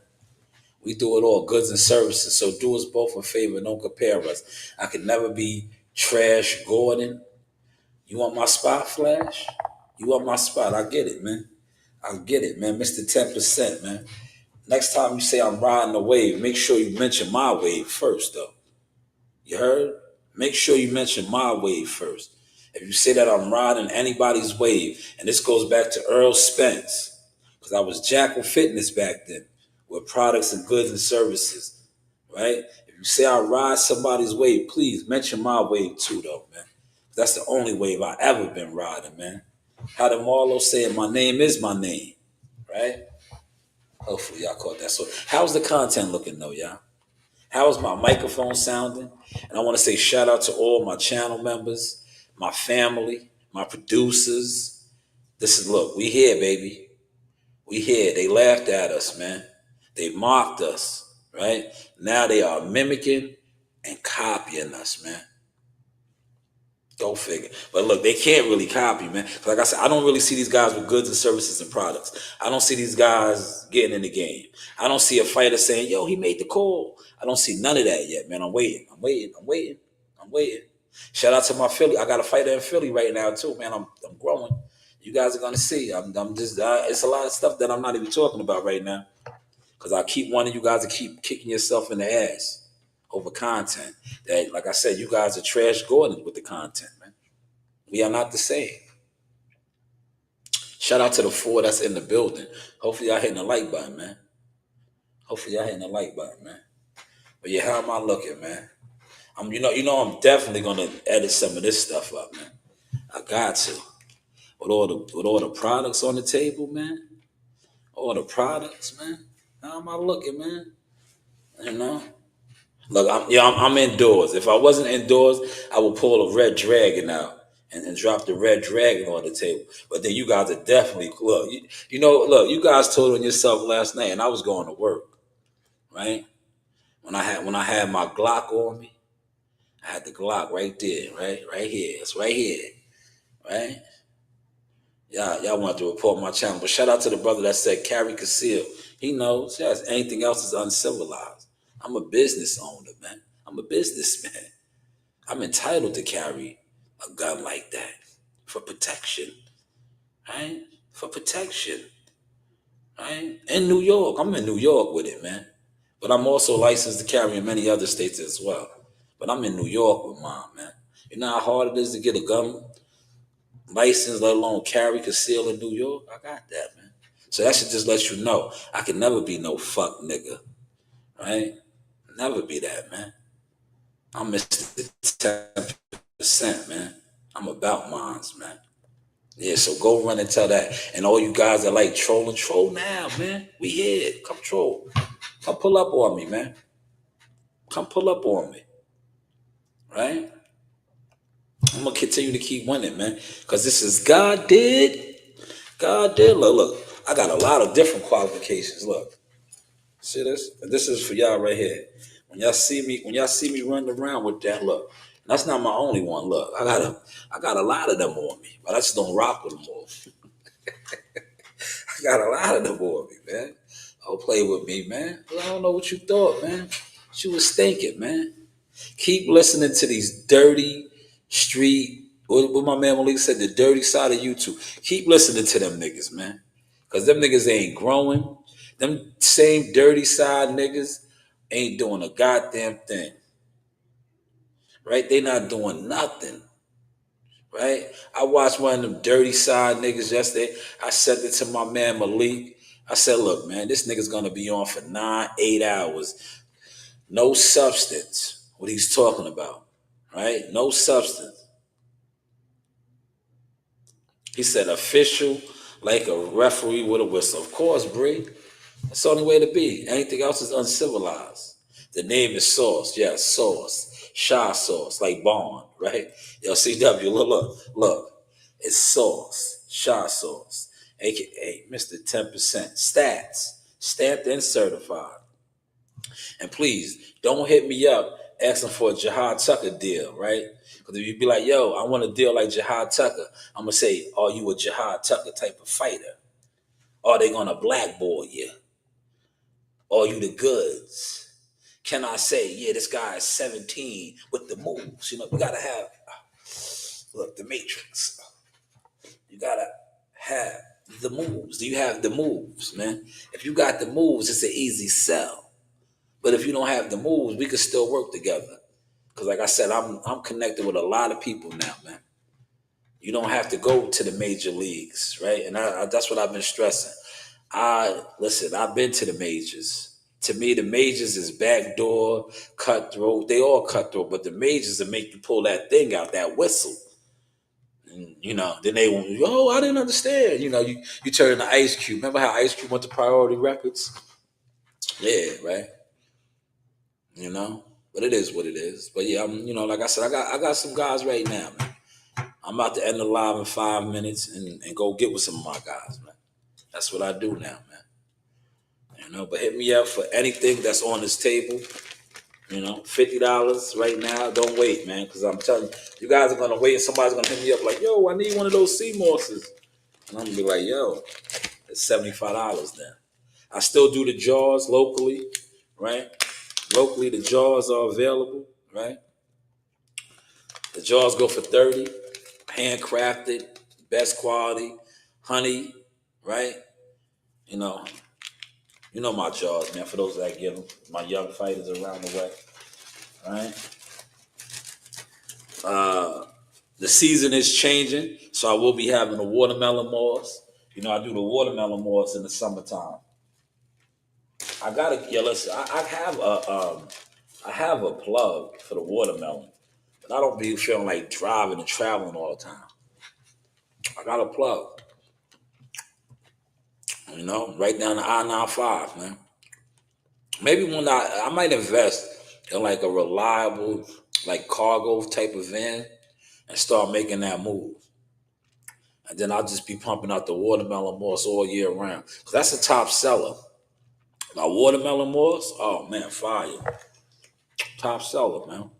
[SPEAKER 1] We do it all, goods and services. So do us both a favor. Don't compare us. I could never be Trash Gordon. You want my spot, Flash? You want my spot? I get it, man. I get it, man. Mr. 10%, man. Next time you say I'm riding the wave, make sure you mention my wave first, though. You heard? Make sure you mention my wave first. If you say that I'm riding anybody's wave, and this goes back to Earl Spence, because I was Jackal Fitness back then, with products and goods and services, right? If you say I ride somebody's wave, please mention my wave too, though, man. That's the only wave I ever been riding, man. How did Marlo say it? My name is my name, right? Hopefully y'all caught that. So how's the content looking though, y'all? How's my microphone sounding? And I want to say shout out to all my channel members, my family, my producers. This is look, we here, baby. We here. They laughed at us, man. They mocked us, right? Now they are mimicking and copying us, man. Go figure. But look, they can't really copy, man. Like I said, I don't really see these guys with goods and services and products. I don't see these guys getting in the game. I don't see a fighter saying, yo, he made the call. I don't see none of that yet, man. I'm waiting. I'm waiting. I'm waiting. I'm waiting. Shout out to my Philly. I got a fighter in Philly right now, too, man. I'm growing. You guys are going to see. I'm just, it's a lot of stuff that I'm not even talking about right now. Because I keep wanting you guys to keep kicking yourself in the ass over content. That, like I said, you guys are trash Gordon with the content, man. We are not the same. Shout out to the four that's in the building. Hopefully y'all hitting the like button, man. Hopefully y'all hitting the like button, man. But yeah, how am I looking, man? I'm definitely gonna edit some of this stuff up, man. I got to. With all the products on the table, man. All the products, man. How am I looking, man? You know? Look, I'm indoors. If I wasn't indoors, I would pull a red dragon out and drop the red dragon on the table. But then you guys are definitely look. Look. You guys told on yourself last night, and I was going to work, right? When I had my Glock on me, I had the Glock right there, right here. It's right here, right? Y'all want to report my channel, but shout out to the brother that said carry conceal. He knows. Yes, anything else is uncivilized. I'm a business owner, man. I'm a businessman. I'm entitled to carry a gun like that for protection, right? For protection, right? In New York, I'm in New York with it, man. But I'm also licensed to carry in many other states as well. But I'm in New York with mine, man. You know how hard it is to get a gun license, let alone carry, conceal in New York? I got that, man. So that should just let you know I can never be no fuck nigga, right? Never be that, man. I'm Mr. 10%, man. I'm about mines, man. Yeah, so go run and tell that. And all you guys that like trolling, troll now, man. We here. Come troll. Come pull up on me, man. Come pull up on me. Right? I'm going to continue to keep winning, man. Because this is God did. God did. Look. I got a lot of different qualifications. Look. See this? This is for y'all right here. When y'all see me running around with that, look. That's not my only one. Look, I got a lot of them on me, but I just don't rock with them all. I got a lot of them on me, man. Don't play with me, man. I don't know what you thought, man. You was thinking, man. Keep listening to these dirty street. What my man Malik said, the dirty side of YouTube. Keep listening to them niggas, man. Cause them niggas ain't growing. Them same dirty side niggas ain't doing a goddamn thing. Right? They not doing nothing. Right? I watched one of them dirty side niggas yesterday. I said it to my man Malik. I said, look, man, this nigga's gonna be on for 8 hours. No substance. What he's talking about. Right? No substance. He said official, like a referee with a whistle. Of course, Bree. That's the only way to be. Anything else is uncivilized. The name is Sauce. Yes, Sauce. Shy Sauce, like Bond, right? Yo, CW, look. It's Sauce. Shy Sauce. AKA Mr. 10%. Stats. Stamped and certified. And please, don't hit me up asking for a Jihad Tucker deal, right? Because if you be like, yo, I want a deal like Jihad Tucker, I'm going to say, are you a Jihad Tucker type of fighter? Are they going to blackball you? Are you the goods? Can I say, yeah, this guy is 17 with the moves? You know, you got to have, look, the Matrix. You got to have the moves. Do you have the moves, man? If you got the moves, it's an easy sell. But if you don't have the moves, we can still work together. Because like I said, I'm connected with a lot of people now, man. You don't have to go to the major leagues, right? And that's what I've been stressing. I've been to the majors. To me, the majors is backdoor, cutthroat. They all cutthroat, but the majors will make you pull that thing out, that whistle. And, then they want, oh, I didn't understand. You turn into Ice Cube. Remember how Ice Cube went to Priority Records? Yeah, right. You know, but it is what it is. But yeah, like I said, I got some guys right now, man. I'm about to end the live in 5 minutes and go get with some of my guys, man. That's what I do now, man. But hit me up for anything that's on this table. $50 right now. Don't wait, man, because I'm telling you, you guys are gonna wait and somebody's gonna hit me up like, yo, I need one of those sea mosses. And I'm gonna be like, yo, it's $75 then. I still do the jaws locally, right? Locally, the jaws are available, right? The jaws go for 30, handcrafted, best quality, honey, right? You know, you know my jaws, man. For those that get them, my young fighters around the way, right? The season is changing, so I will be having a watermelon moss. I do the watermelon moss in the summertime. I gotta, yeah. Listen, I have a plug for the watermelon, but I don't be feeling like driving and traveling all the time. I got a plug, right down the I-95, man. Maybe when I might invest in like a reliable, like cargo type of van and start making that move. And then I'll just be pumping out the watermelon moss all year round. Cause that's a top seller. My watermelon moss, oh man, fire. Top seller, man.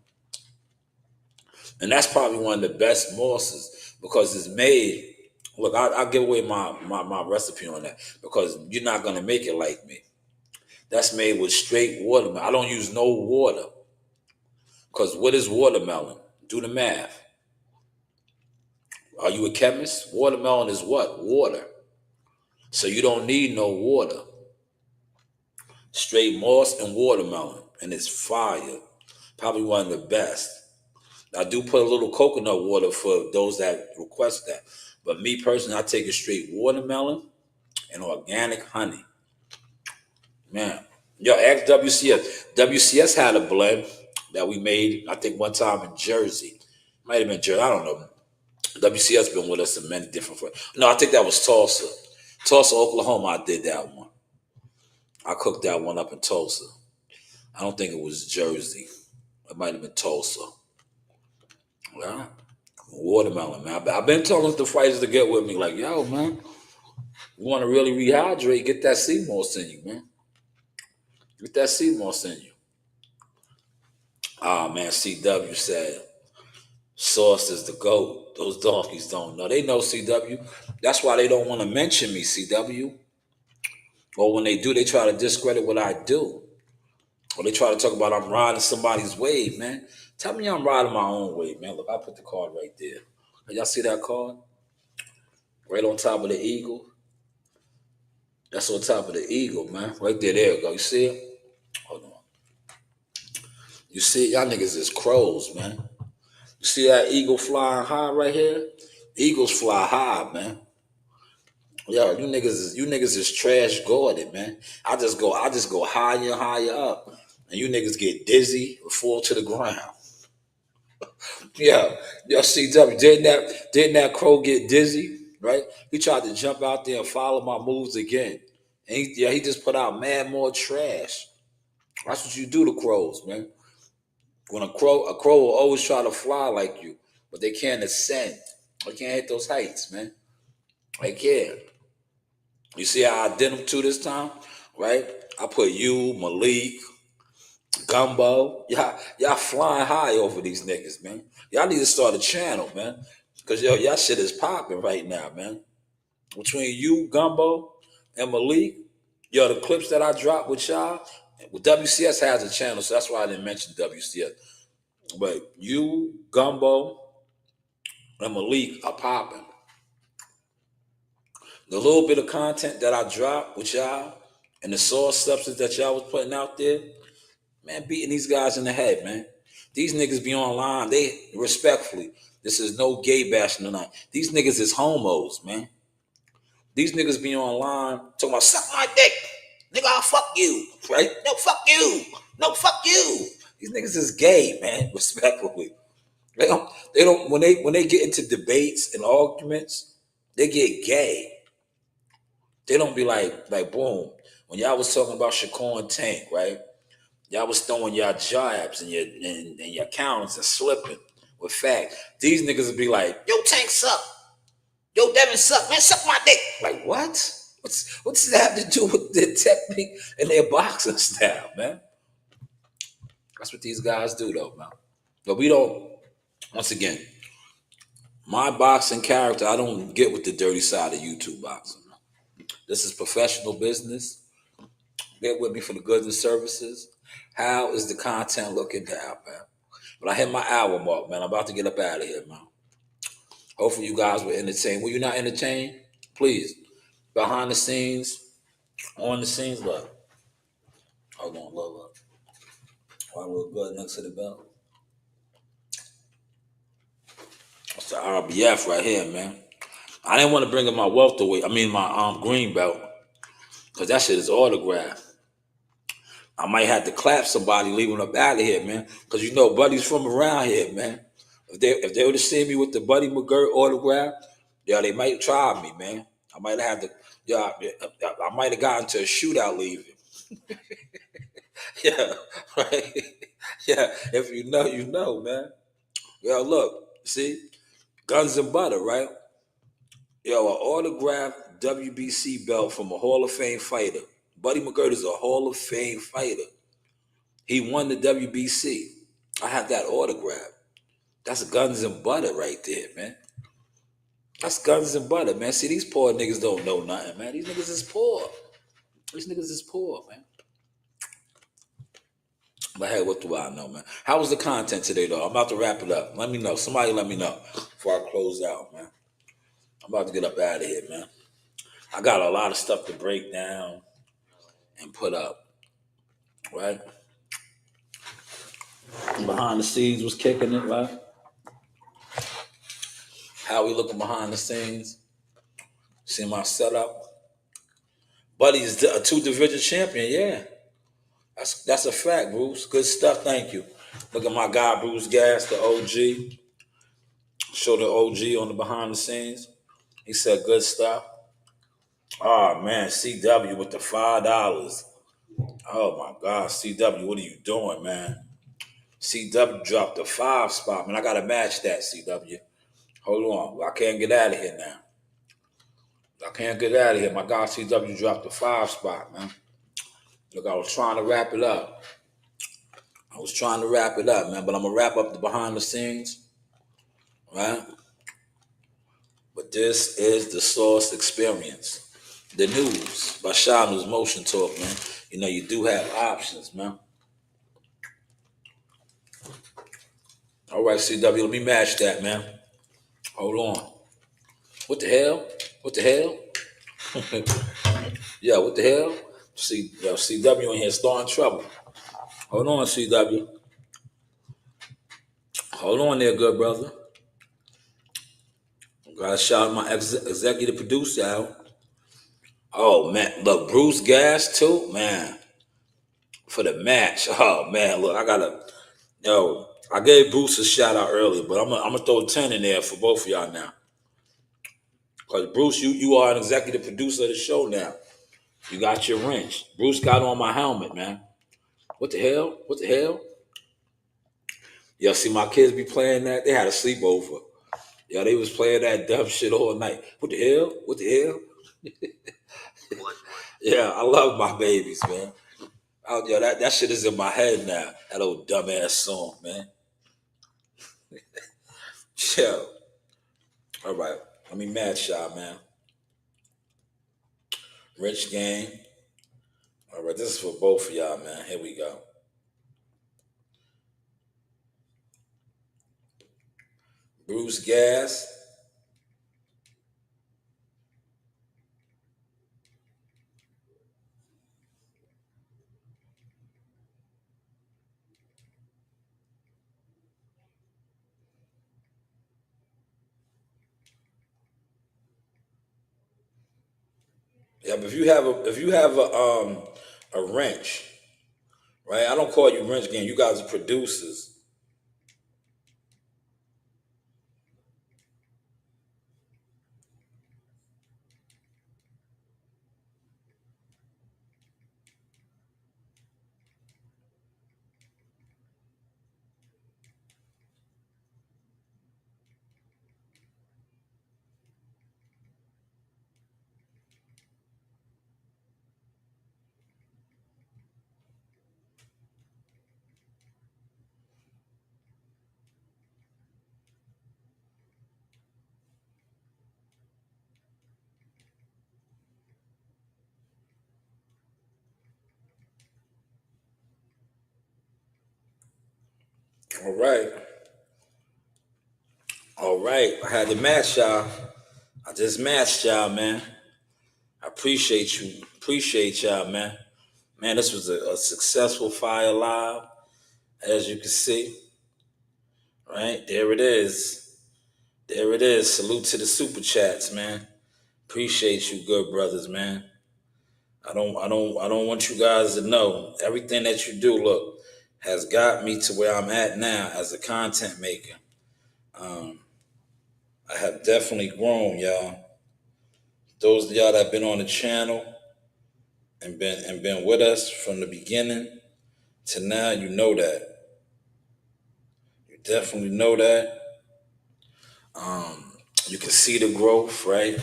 [SPEAKER 1] And that's probably one of the best mosses because it's made. Look, I'll give away my recipe on that because you're not gonna make it like me. That's made with straight watermelon. I don't use no water. Because what is watermelon? Do the math. Are you a chemist? Watermelon is what? Water. So you don't need no water. Straight moss and watermelon. And it's fire. Probably one of the best. I do put a little coconut water for those that request that. But me personally, I take it straight watermelon and organic honey. Man. Yo, ask WCS. WCS had a blend that we made, I think, one time in Jersey. Might have been Jersey. I don't know. WCS been with us in many different ways. No, I think that was Tulsa. Tulsa, Oklahoma, I did that one. I cooked that one up in Tulsa. I don't think it was Jersey. It might have been Tulsa. Well, watermelon, man. I've been telling the fighters to get with me, like, yo, man, you want to really rehydrate, get that sea moss in you, man. Get that sea moss in you. Ah, man, CW said, Sauce is the GOAT. Those donkeys don't know. They know CW. That's why they don't want to mention me, CW. Or when they do, they try to discredit what I do. Or they try to talk about I'm riding somebody's wave, man. Tell me I'm riding my own wave, man. Look, I put the card right there. Y'all see that card? Right on top of the eagle. That's on top of the eagle, man. Right there, there you go. You see it? Hold on. You see it? Y'all niggas is crows, man. You see that eagle flying high right here? Eagles fly high, man. Yo, you niggas is trash guarded, man. I just go higher and higher up. And you niggas get dizzy or fall to the ground. Yeah, yo, CW, didn't that crow get dizzy? Right? He tried to jump out there and follow my moves again. And he just put out mad more trash. That's what you do to crows, man. When a crow will always try to fly like you, but they can't ascend. They can't hit those heights, man. They can't. You see how I did them too this time, right? I put you, Malik, Gumbo. Y'all flying high over these niggas, man. Y'all need to start a channel, man. Cause y'all shit is popping right now, man. Between you, Gumbo, and Malik, the clips that I dropped with y'all, well, WCS has a channel, so that's why I didn't mention WCS. But you, Gumbo, and Malik are popping. The little bit of content that I dropped with y'all and the source substance that y'all was putting out there, man, beating these guys in the head, man. These niggas be online. They respectfully. This is no gay bashing tonight. These niggas is homos, man. These niggas be online talking about suck my dick. Nigga, I'll fuck you. Right? No, fuck you. No, fuck you. These niggas is gay, man. Respectfully. They don't when they get into debates and arguments, they get gay. They don't be like boom. When y'all was talking about Shakur and Tank, right? Y'all was throwing y'all jabs and your counters and slipping with fact. These niggas would be like, yo, Tank suck. Yo, Devin suck. Man, suck my dick. Like, what? What's that have to do with their technique and their boxing style, man? That's what these guys do, though, man. But we don't, once again, my boxing character, I don't get with the dirty side of YouTube boxing. This is professional business. Get with me for the goods and services. How is the content looking now, man? But I hit my hour mark, man. I'm about to get up out of here, man. Hopefully you guys were entertained. Were you not entertained? Please. Behind the scenes, on the scenes, look. Hold on, look. I look good next to the belt. That's the RBF right here, man. I didn't want to bring in my welterweight. I mean my green belt, because that shit is autographed. I might have to clap somebody leaving up out of here, man. Because you know, buddies from around here, man. If they would have seen me with the Buddy McGirt autograph, yeah, they might try me, man. I might have to, yeah, I might have gotten to a shootout leaving. Yeah, right. Yeah, if you know, you know, man. Yo, look, see, guns and butter, right? Yo, an autographed WBC belt from a Hall of Fame fighter. Buddy McGirt is a Hall of Fame fighter. He won the WBC. I have that autograph. That's guns and butter right there, man. That's guns and butter, man. See, these poor niggas don't know nothing, man. These niggas is poor. These niggas is poor, man. But hey, what do I know, man? How was the content today, though? I'm about to wrap it up. Let me know. Somebody let me know before I close out, man. I'm about to get up out of here, man. I got a lot of stuff to break down and put up, right? Behind the scenes was kicking it, right? How we looking behind the scenes? See my setup? Buddy's a two-division champion, yeah. That's a fact, Bruce. Good stuff, thank you. Look at my guy, Bruce Gas, the OG. Show the OG on the behind the scenes. He said good stuff. Oh, man, CW with the $5. Oh, my God, CW, what are you doing, man? CW dropped the 5 spot, man. I got to match that, CW. Hold on. I can't get out of here now. I can't get out of here. My guy, CW, dropped the 5 spot, man. Look, I was trying to wrap it up. Man, but I'm going to wrap up the behind the scenes, right? But this is the Source Experience. The news by Shanewz Motion Talk, man. You know, you do have options, man. All right, CW, let me match that, man. Hold on. What the hell? What the hell? Yeah, what the hell? See, yo, CW in here starting trouble. Hold on, CW. Hold on there, good brother. Gotta shout my executive producer out. Oh, man. Look, Bruce Gas, too? Man. For the match. Oh, man. Look, I gave Bruce a shout out earlier, but I'm gonna throw 10 in there for both of y'all now. Because Bruce, you are an executive producer of the show now. You got your wrench. Bruce got on my helmet, man. What the hell? What the hell? Yo, see my kids be playing that. They had a sleepover. Yo, they was playing that dumb shit all night. What the hell? What the hell? Yeah, I love my babies, man. Yo, that shit is in my head now. That old dumbass song, man. Yo. All right. Let me match y'all, man. Rich game. All right, this is for both of y'all, man. Here we go. Bruce Gas. Yeah, but if you have a wrench, right? I don't call you wrench game. You guys are producers. All right. All right. I had to match y'all. I just matched y'all, man. I appreciate you. Appreciate y'all, man. Man, this was a successful Fire Live, as you can see. Right? There it is. There it is. Salute to the super chats, man. Appreciate you, good brothers, man. I don't want you guys to know everything that you do, look, has got me to where I'm at now as a content maker. I have definitely grown, y'all. Those of y'all that have been on the channel and been with us from the beginning to now, you know that. You definitely know that. You can see the growth, right?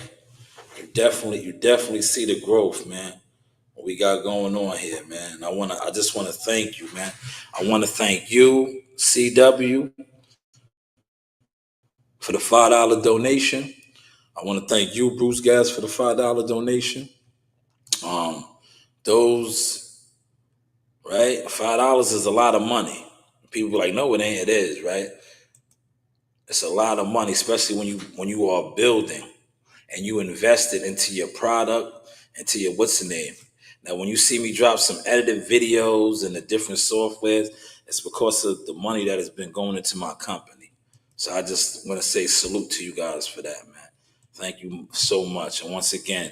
[SPEAKER 1] You definitely see the growth, man. What we got going on here, man. I just wanna thank you, man. I wanna thank you, CW, for the $5 donation. I want to thank you, Bruce Gas, for the $5 donation. Those, right? $5 is a lot of money. People are like, no, it ain't. It is, right? It's a lot of money, especially when you are building and you invested into your product, into your what's the name. Now, when you see me drop some edited videos and the different softwares, it's because of the money that has been going into my company. So I just want to say salute to you guys for that, man. Thank you so much. And once again,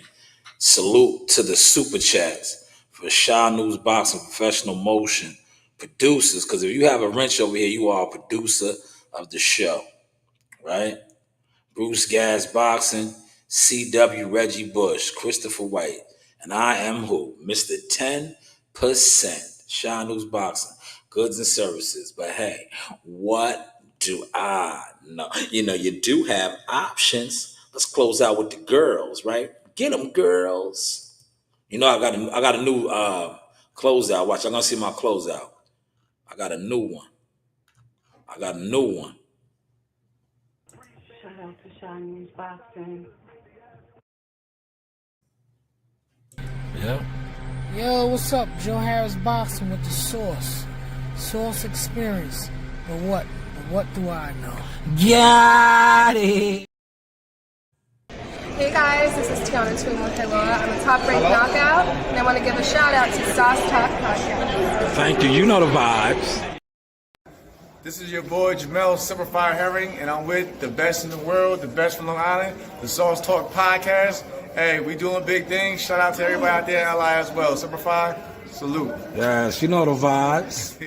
[SPEAKER 1] salute to the super chats for Shanewz Boxing Professional Motion producers. Because if you have a wrench over here, you are a producer of the show, right? Bruce Gas Boxing, CW Reggie Bush, Christopher White, and I am who? Mr. 10%, Shanewz Boxing, goods and services. But hey, what do I know? You know, you do have options. Let's close out with the girls, right? Get them, girls. You know, I got a new closeout. Watch, I'm gonna see my closeout. I got a new one.
[SPEAKER 2] Shout out to Shanewz Boxing.
[SPEAKER 3] Yeah. Yo, what's up? Joe Harris Boxing with the Source. Source Experience. But what do I know? Got it!
[SPEAKER 4] Hey guys, this is Tiana Tuimu-Helua. I'm a top-ranked knockout, and I want to give a shout-out to Sauce Talk Podcast.
[SPEAKER 1] Thank you. You know the vibes.
[SPEAKER 5] This is your boy Jamel Simplified Herring, and I'm with the best in the world, the best from Long Island, the Sauce Talk Podcast. Hey, we doing big things. Shout out to everybody out there in LI as well. Simplified, salute.
[SPEAKER 3] Yes, you know the vibes.